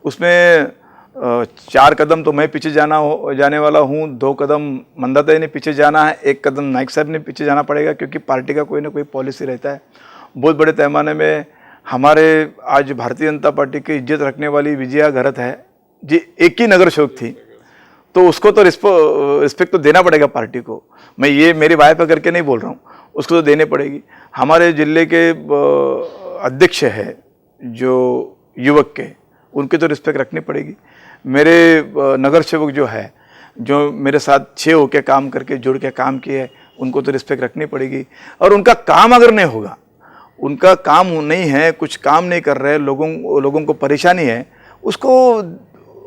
उसमें 4 कदम तो मैं पीछे जाने वाला हूँ, 2 कदम मंदाताई ने पीछे जाना है, 1 कदम नाइक साहब ने पीछे जाना पड़ेगा, क्योंकि पार्टी का कोई ना कोई पॉलिसी रहता है। बहुत बड़े पैमाने में हमारे आज भारतीय जनता पार्टी की इज्जत रखने वाली विजया घरत है जी, एक ही नगर सेवक थी, तो उसको तो रिस्पेक्ट तो देना पड़ेगा पार्टी को। मैं ये मेरी वाय पर करके नहीं बोल रहा हूँ, उसको तो देने पड़ेगी। हमारे जिले के अध्यक्ष है जो युवक के, उनकी तो रिस्पेक्ट रखनी पड़ेगी। मेरे नगर सेवक जो है, जो मेरे साथ 6 होकर काम करके जुड़ के काम किए, उनको तो रिस्पेक्ट रखनी पड़ेगी। और उनका काम अगर नहीं होगा, उनका काम नहीं है, कुछ काम नहीं कर रहे, लोगों को परेशानी है, उसको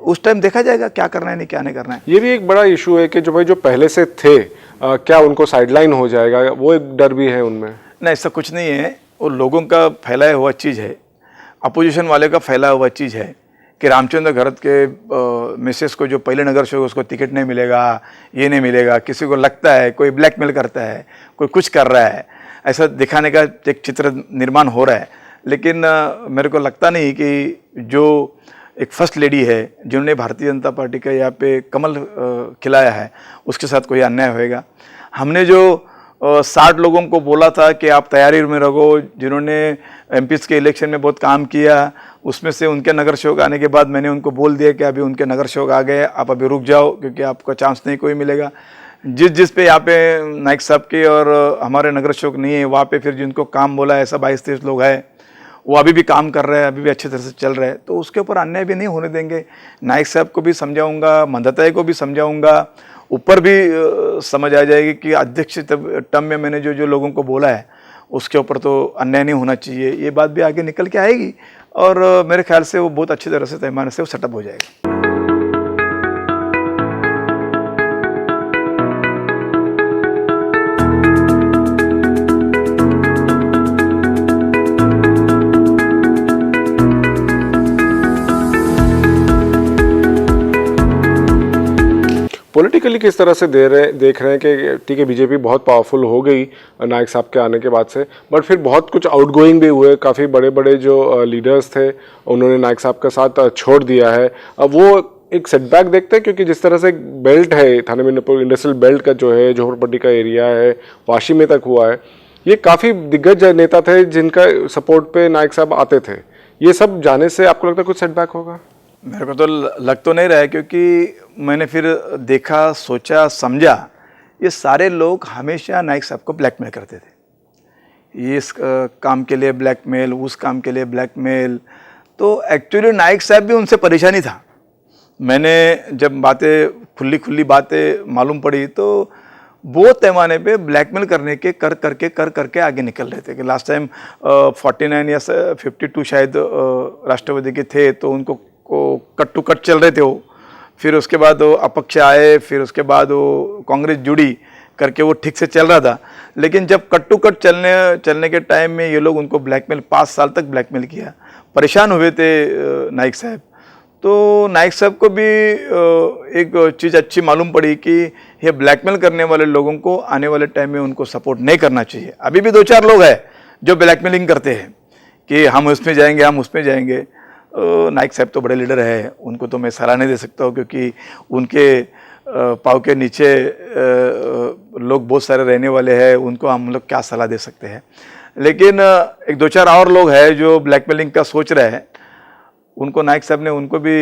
उस टाइम देखा जाएगा क्या करना है, नहीं क्या नहीं करना है। ये भी एक बड़ा इशू है कि जो भाई जो पहले से थे, क्या उनको साइडलाइन हो जाएगा, वो एक डर भी है उनमें। नहीं, ऐसा कुछ नहीं है, वो लोगों का फैलाया हुआ चीज़ है, अपोजिशन वाले का फैला हुआ चीज़ है कि रामचंद्र घरत के मिसेस को जो पहले नगर सेवक, उसको टिकट नहीं मिलेगा, ये नहीं मिलेगा। किसी को लगता है कोई ब्लैकमेल करता है, कोई कुछ कर रहा है, ऐसा दिखाने का एक चित्र निर्माण हो रहा है। लेकिन मेरे को लगता नहीं कि जो एक फर्स्ट लेडी है, जिन्होंने भारतीय जनता पार्टी का यहाँ पे कमल खिलाया है, उसके साथ कोई अन्याय होएगा। हमने जो 60 लोगों को बोला था कि आप तैयारी में रहो, जिन्होंने एमपीज़ के इलेक्शन में बहुत काम किया, उसमें से उनके नगर सेवक आने के बाद मैंने उनको बोल दिया कि अभी उनके नगर सेवक आ गए, आप अभी रुक जाओ, क्योंकि आपका चांस नहीं कोई मिलेगा। जिस पे यहाँ पे नाइक साहब के और हमारे नगर सेवक नहीं है, वहाँ पे फिर जिनको काम बोला है, ऐसा 22-23 लोग हैं, वो अभी भी काम कर रहे हैं, अभी भी अच्छी तरह से चल रहे हैं, तो उसके ऊपर अन्याय भी नहीं होने देंगे। नाइक साहब को भी समझाऊंगा, मंदाताई को भी समझाऊंगा, ऊपर भी समझ आ जाएगी कि अध्यक्ष टर्म में मैंने जो लोगों को बोला है, उसके ऊपर तो अन्याय नहीं होना चाहिए। ये बात भी आगे निकल के आएगी और मेरे ख्याल से वो बहुत अच्छी तरह से पैमाने से वो सेटअप हो जाएगा। पॉलिटिकली किस तरह से देख रहे हैं कि ठीक है, बीजेपी बहुत पावरफुल हो गई नाइक साहब के आने के बाद से, बट फिर बहुत कुछ आउटगोइंग भी हुए, काफ़ी बड़े बड़े जो लीडर्स थे उन्होंने नाइक साहब का साथ छोड़ दिया है। अब वो एक सेटबैक देखते हैं, क्योंकि जिस तरह से बेल्ट है, थाने में इंडस्ट्रियल बेल्ट का जो है, झोपड़पट्टी का एरिया है, वाशी में तक हुआ है, ये काफ़ी दिग्गज नेता थे जिनका सपोर्ट पे नाइक साहब आते थे। ये सब जाने से आपको लगता है कुछ सेटबैक होगा? मेरे को तो लग तो नहीं रहा है, क्योंकि मैंने फिर देखा, सोचा, समझा, ये सारे लोग हमेशा नाइक साहब को ब्लैकमेल करते थे। ये इस काम के लिए ब्लैकमेल, उस काम के लिए ब्लैकमेल। तो एक्चुअली नाइक साहब भी उनसे परेशानी था। मैंने जब बातें खुली बातें मालूम पड़ी, तो बहुत पैमाने पे ब्लैकमेल करने के कर करके आगे निकल रहे थे। कि लास्ट टाइम 49 या 52 शायद राष्ट्रवादी के थे, तो उनको कट टू कट चल रहे थे वो। फिर उसके बाद वो अपक्ष आए, फिर उसके बाद वो कांग्रेस जुड़ी करके वो ठीक से चल रहा था। लेकिन जब कट टू कट चलने के टाइम में ये लोग उनको ब्लैकमेल 5 साल तक ब्लैकमेल किया, परेशान हुए थे नाइक साहब। तो नाइक साहब को भी एक चीज़ अच्छी मालूम पड़ी कि ये ब्लैकमेल करने वाले लोगों को आने वाले टाइम में उनको सपोर्ट नहीं करना चाहिए। अभी भी 2-4 लोग हैं जो ब्लैकमेलिंग करते हैं कि हम उसमें जाएंगे, हम उसमें जाएंगे। नाइक साहब तो बड़े लीडर है, उनको तो मैं सलाह नहीं दे सकता हूँ, क्योंकि उनके पाँव के नीचे लोग बहुत सारे रहने वाले हैं, उनको हम लोग क्या सलाह दे सकते हैं। लेकिन 1-2-4 और लोग हैं जो ब्लैकमेलिंग का सोच रहे हैं, उनको नाइक साहब ने उनको भी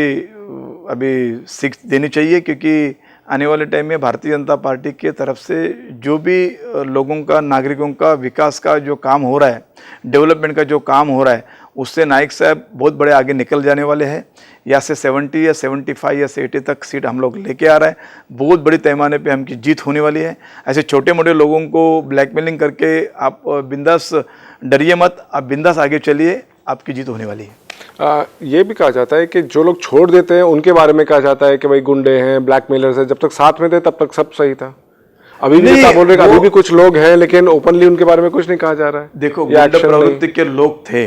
अभी सीख देनी चाहिए, क्योंकि आने वाले टाइम में भारतीय जनता पार्टी की तरफ से जो भी लोगों का, नागरिकों का विकास का जो काम हो रहा है, डेवलपमेंट का जो काम हो रहा है, उससे नाइक साहब बहुत बड़े आगे निकल जाने वाले हैं। या से 70 या 75 या 80 तक सीट हम लोग लेके आ रहे हैं। बहुत बड़ी पैमाने पे हमकी जीत होने वाली है। ऐसे छोटे मोटे लोगों को ब्लैकमेलिंग करके आप बिंदास डरिए मत, आप बिंदास आगे चलिए, आपकी जीत होने वाली है। ये भी कहा जाता है कि जो लोग छोड़ देते हैं उनके बारे में कहा जाता है कि भाई गुंडे हैं, ब्लैकमेलर्स हैं। जब तक साथ में थे तब तक सब सही था। अभी भी बोल रहे हैं अभी भी कुछ लोग हैं, लेकिन ओपनली उनके बारे में कुछ नहीं कहा जा रहा है। देखो, गुंडा प्रवृत्ति के लोग थे,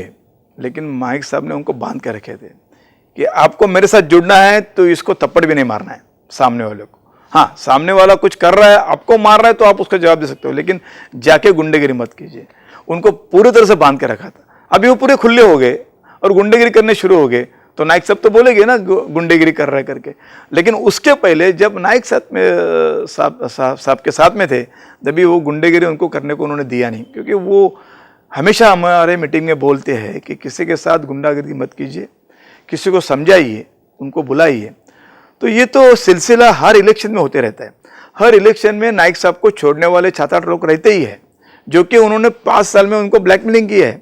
लेकिन माइक साहब ने उनको बांध के रखे थे कि आपको मेरे साथ जुड़ना है तो इसको थप्पड़ भी नहीं मारना है सामने वाले को। हाँ, सामने वाला कुछ कर रहा है, आपको मार रहा है तो आप उसका जवाब दे सकते हो, लेकिन जाके गुंडेगिरी मत कीजिए। उनको पूरी तरह से बांध के रखा था। अभी वो पूरे खुले हो गए और गुंडेगिरी करने शुरू हो गए तो नाइक साहब तो बोलेंगे ना गुंडेगिरी कर रहा है करके। लेकिन उसके पहले जब नाइक साहब के साथ में थे, तभी वो गुंडेगिरी उनको करने को उन्होंने दिया नहीं, क्योंकि वो हमेशा हमारे मीटिंग में बोलते हैं कि किसी के साथ गुंडागिरी मत कीजिए, किसी को समझाइए, उनको बुलाइए। तो ये तो सिलसिला हर इलेक्शन में होते रहता है। हर इलेक्शन में नाइक साहब को छोड़ने वाले 7-8 लोग रहते ही है, जो कि उन्होंने 5 साल में उनको ब्लैकमेलिंग की है।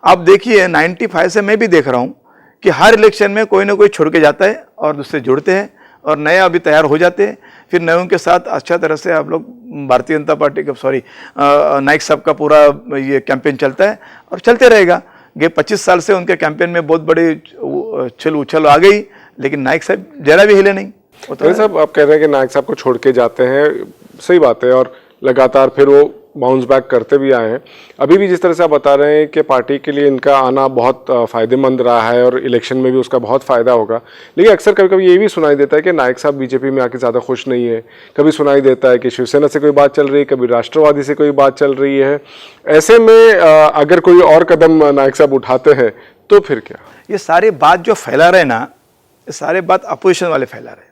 आप देखिए 95 से मैं भी देख रहा हूँ कि हर इलेक्शन में कोई ना कोई छोड़ के जाता है और दूसरे जुड़ते हैं और नए अभी तैयार हो जाते हैं। फिर नयों के साथ अच्छा तरह से आप लोग भारतीय जनता पार्टी का नाइक साहब का पूरा ये कैंपेन चलता है और चलते रहेगा। ये 25 साल से उनके कैंपेन में बहुत बड़ी छल उछल आ गई, लेकिन नाइक साहब जरा भी हिले नहीं। तो साहब आप कह रहे हैं कि नाइक साहब को छोड़ के जाते हैं, सही बात है, और लगातार फिर वो बाउंस बैक करते भी आए हैं। अभी भी जिस तरह से आप बता रहे हैं कि पार्टी के लिए इनका आना बहुत फ़ायदेमंद रहा है और इलेक्शन में भी उसका बहुत फ़ायदा होगा, लेकिन अक्सर कभी कभी ये भी सुनाई देता है कि नाइक साहब बीजेपी में आके ज़्यादा खुश नहीं है। कभी सुनाई देता है कि शिवसेना से कोई बात चल रही है, कभी राष्ट्रवादी से कोई बात चल रही है। ऐसे में अगर कोई और कदम नाइक साहब उठाते हैं तो फिर क्या? ये सारी बात जो फैला रहे ना, ये सारे बात अपोजिशन वाले फैला रहे,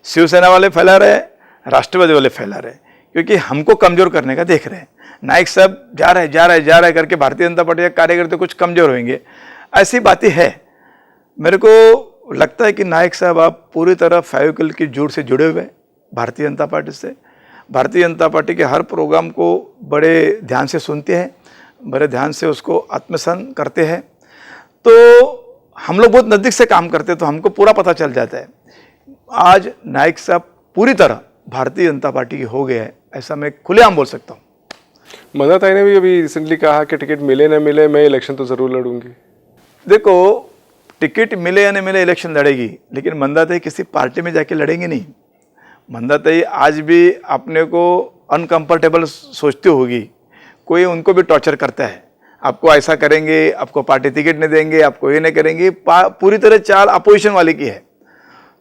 शिवसेना वाले फैला रहे, राष्ट्रवादी वाले फैला रहे, क्योंकि हमको कमजोर करने का देख रहे हैं। नाइक साहब जा रहे करके भारतीय जनता पार्टी के कार्यकर्ता कुछ कमजोर होंगे, ऐसी बातें है। मेरे को लगता है कि नाइक साहब आप पूरी तरह फेविकोल की जूट से जुड़े हुए भारतीय जनता पार्टी से। भारतीय जनता पार्टी के हर प्रोग्राम को बड़े ध्यान से सुनते हैं, बड़े ध्यान से उसको आत्मसान करते हैं। तो हम लोग बहुत नज़दीक से काम करते हैं तो हमको पूरा पता चल जाता है। आज नाइक साहब पूरी तरह भारतीय जनता पार्टी की हो गया है, ऐसा मैं खुलेआम बोल सकता हूँ। मंदा ताई ने भी अभी रिसेंटली कहा कि टिकट मिले न मिले मैं इलेक्शन तो ज़रूर लड़ूंगी। देखो, टिकट मिले या नहीं मिले इलेक्शन लड़ेगी, लेकिन मंदा ताई किसी पार्टी में जाके लड़ेंगे नहीं। मंदा ताई आज भी अपने को अनकंफर्टेबल सोचती होगी, कोई उनको भी टॉर्चर करता है, आपको ऐसा करेंगे, आपको पार्टी टिकट नहीं देंगे, आपको ये नहीं करेंगे। पूरी तरह चाल अपोजिशन वाले की है।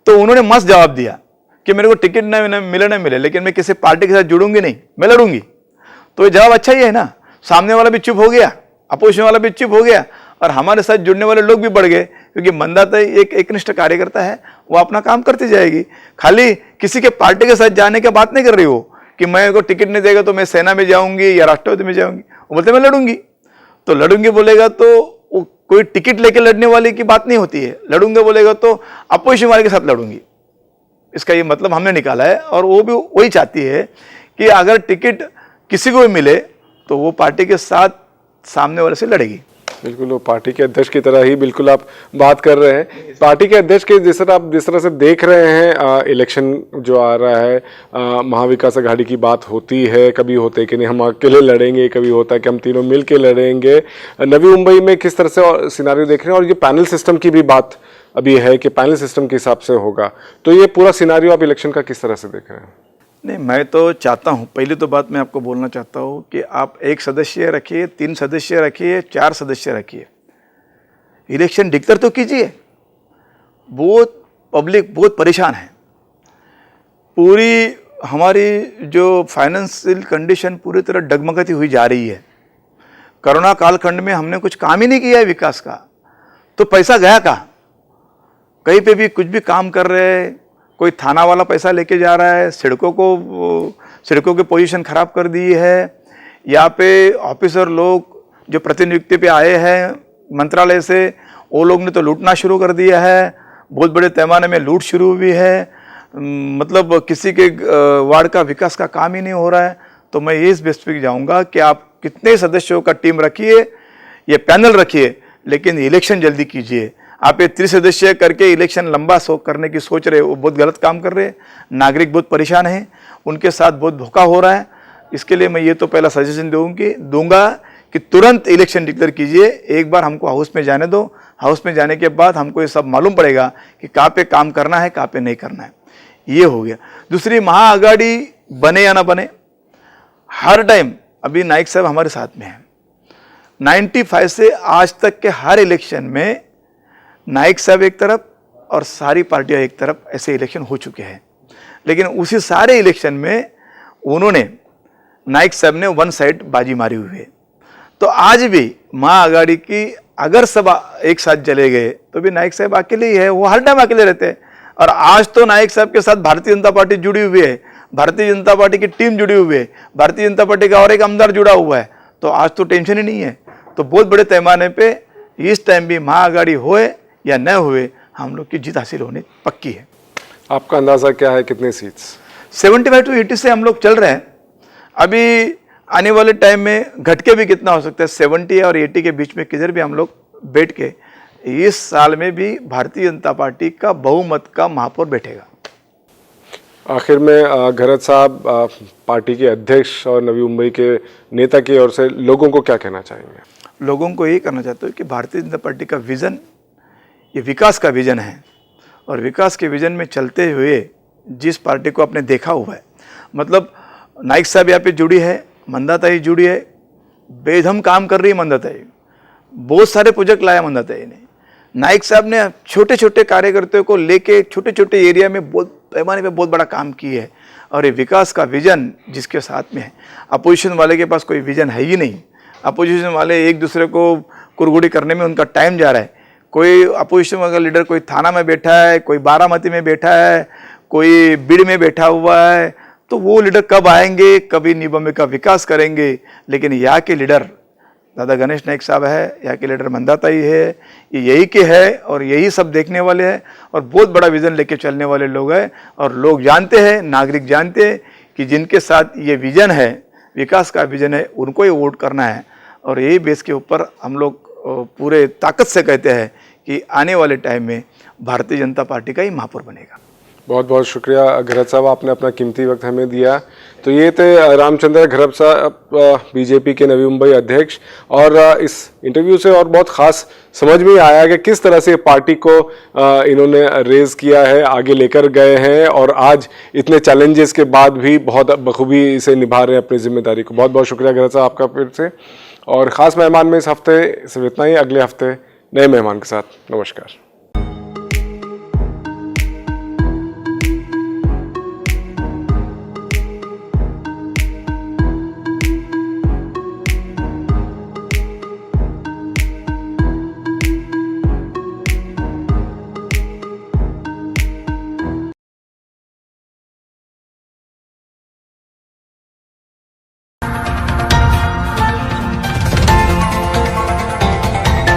तो उन्होंने मस्त जवाब दिया कि मेरे को टिकट न मिले, लेकिन मैं किसी पार्टी के साथ जुड़ूंगी नहीं, मैं लड़ूंगी। तो ये जवाब अच्छा ही है ना। सामने वाला भी चुप हो गया, अपोजिशन वाला भी चुप हो गया, और हमारे साथ जुड़ने वाले लोग भी बढ़ गए, क्योंकि मंदा ताई एक एकनिष्ठ कार्यकर्ता है, वो अपना काम करती जाएगी। खाली किसी के पार्टी के साथ जाने की बात नहीं कर रही हो कि मैं को टिकट नहीं देगा तो मैं सेना में जाऊंगी या राष्ट्रवादी में जाऊंगी। वो बोलते मैं लड़ूंगी, तो लड़ूंगी बोलेगा तो कोई टिकट लेके लड़ने वाले की बात नहीं होती है। लड़ूंगा बोलेगा तो अपोजिशन वाले के साथ लड़ूंगी, इसका ये मतलब हमने निकाला है। और वो भी वही चाहती है कि अगर टिकट किसी को भी मिले तो वो पार्टी के साथ सामने वाले से लड़ेगी। बिल्कुल, वो पार्टी के अध्यक्ष की तरह ही बिल्कुल आप बात कर रहे हैं। पार्टी के अध्यक्ष के जिस तरह से देख रहे हैं इलेक्शन जो आ रहा है, महाविकास अघाड़ी की बात होती है, कभी होते कि नहीं हम अकेले लड़ेंगे, कभी होता है कि हम तीनों मिल के लड़ेंगे। नवी मुंबई में किस तरह से सिनारियो देख रहे हैं, और ये पैनल सिस्टम की भी बात अभी है कि पैनल सिस्टम के हिसाब से होगा, तो ये पूरा सिनारियो आप इलेक्शन का किस तरह से देख रहे हैं? नहीं, मैं तो चाहता हूँ, पहली तो बात मैं आपको बोलना चाहता हूँ कि आप 1 सदस्य रखिए, 3 सदस्य रखिए, 4 सदस्य रखिए, इलेक्शन डिक्लेयर तो कीजिए। बहुत पब्लिक बहुत परेशान है, पूरी हमारी जो फाइनेंशियल कंडीशन पूरी तरह डगमगाती हुई जा रही है। कोरोना कालखंड में हमने कुछ काम ही नहीं किया है विकास का, तो पैसा गया कहाँ? कहीं पे भी कुछ भी काम कर रहे हैं, कोई थाना वाला पैसा लेके जा रहा है, सड़कों की पोजीशन खराब कर दी है। यहाँ पे ऑफिसर लोग जो प्रतिनियुक्ति पे आए हैं मंत्रालय से, वो लोग ने तो लूटना शुरू कर दिया है, बहुत बड़े पैमाने में लूट शुरू हुई है। मतलब किसी के वार्ड का विकास का काम ही नहीं हो रहा है, तो मैं ये स्पेसिफिक जाऊंगा कि आप कितने सदस्यों का टीम रखिए, ये पैनल रखिए, लेकिन इलेक्शन जल्दी कीजिए। आप ये 30 सदस्य करके इलेक्शन लंबा करने की सोच रहे हो, वो बहुत गलत काम कर रहे हैं। नागरिक बहुत परेशान हैं, उनके साथ बहुत धोखा हो रहा है। इसके लिए मैं ये तो पहला सजेशन दूंगा कि तुरंत इलेक्शन डिक्लेयर कीजिए। एक बार हमको हाउस में जाने दो, हाउस में जाने के बाद हमको ये सब मालूम पड़ेगा कि कहाँ पे काम करना है, कहाँ पे नहीं करना है। ये हो गया। दूसरी, महाआघाड़ी बने या ना बने, हर टाइम अभी नाइक साहब हमारे साथ में हैं। 95 से आज तक के हर इलेक्शन में नाइक साहब एक तरफ और सारी पार्टियां एक तरफ, ऐसे इलेक्शन हो चुके हैं। लेकिन उसी सारे इलेक्शन में उन्होंने, नाइक साहब ने वन साइड बाजी मारी हुई है। तो आज भी महाआघाड़ी की अगर सब एक साथ चले गए तो भी नाइक साहब अकेले ही है, वो हर टाइम अकेले रहते हैं। और आज तो नाइक साहब के साथ भारतीय जनता पार्टी जुड़ी हुई है, भारतीय जनता पार्टी की टीम जुड़ी हुई है, भारतीय जनता पार्टी का और एक आमदार जुड़ा हुआ है। तो आज तो टेंशन ही नहीं है। तो बहुत बड़े पैमाने पे इस टाइम भी महाआघाड़ी होए या न हुए, हम लोग की जीत हासिल होनी पक्की है। आपका अंदाजा क्या है, कितने सीट्स? 75 to 80 से हम लोग चल रहे हैं। अभी आने वाले टाइम में घट के भी कितना हो सकता है, 70 और 80 के बीच में किधर भी हम लोग बैठ के इस साल में भी भारतीय जनता पार्टी का बहुमत का महापौर बैठेगा। आखिर में घरत साहब, पार्टी के अध्यक्ष और नवी मुंबई के नेता की ओर से लोगों को क्या कहना चाहेंगे? लोगों को यही करना चाहता हूँ कि भारतीय जनता पार्टी का विज़न ये विकास का विज़न है, और विकास के विज़न में चलते हुए जिस पार्टी को आपने देखा हुआ है, मतलब नाइक साहब यहाँ पे जुड़ी है, मंदाताई जुड़ी है, बेदम काम कर रही है मंदाताई, बहुत सारे प्रोजेक्ट लाया मंदाताई ने। नाइक साहब ने छोटे छोटे कार्यकर्ताओं को लेके छोटे छोटे एरिया में बहुत पैमाने पे बहुत बड़ा काम किया है। और ये विकास का विजन जिसके साथ में है, अपोजिशन वाले के पास कोई विजन है ही नहीं। अपोजिशन वाले एक दूसरे को कुरगुड़ी करने में उनका टाइम जा रहा है। कोई अपोजिशन का लीडर कोई थाना में बैठा है, कोई बारामती में बैठा है, कोई बीड़ में बैठा हुआ है। तो वो लीडर कब आएंगे, कभी निबम्बे का विकास करेंगे। लेकिन यहाँ के लीडर दादा गणेश नाइक साहब है, यहाँ के लीडर मंदाताई है, ये यही के है और यही सब देखने वाले हैं और बहुत बड़ा विज़न लेके चलने वाले लोग हैं। और लोग जानते हैं, नागरिक जानते हैं कि जिनके साथ ये विज़न है, विकास का विज़न है, उनको ही वोट करना है। और यही बेस के ऊपर हम लोग पूरे ताकत से कहते हैं कि आने वाले टाइम में भारतीय जनता पार्टी का ही महापौर बनेगा। बहुत बहुत शुक्रिया घरत साहब, आपने अपना कीमती वक्त हमें दिया। तो ये थे रामचंद्र घरत साहब, बीजेपी के नवी मुंबई अध्यक्ष। और इस इंटरव्यू से और बहुत ख़ास समझ में आया कि किस तरह से पार्टी को इन्होंने रेज किया है, आगे लेकर गए हैं और आज इतने चैलेंजेस के बाद भी बहुत बखूबी इसे निभा रहे हैं अपनी जिम्मेदारी को। बहुत बहुत शुक्रिया घरत साहब आपका फिर से। और ख़ास मेहमान में इस हफ्ते सिर्फ इतना ही, अगले हफ्ते नए मेहमान के साथ। नमस्कार।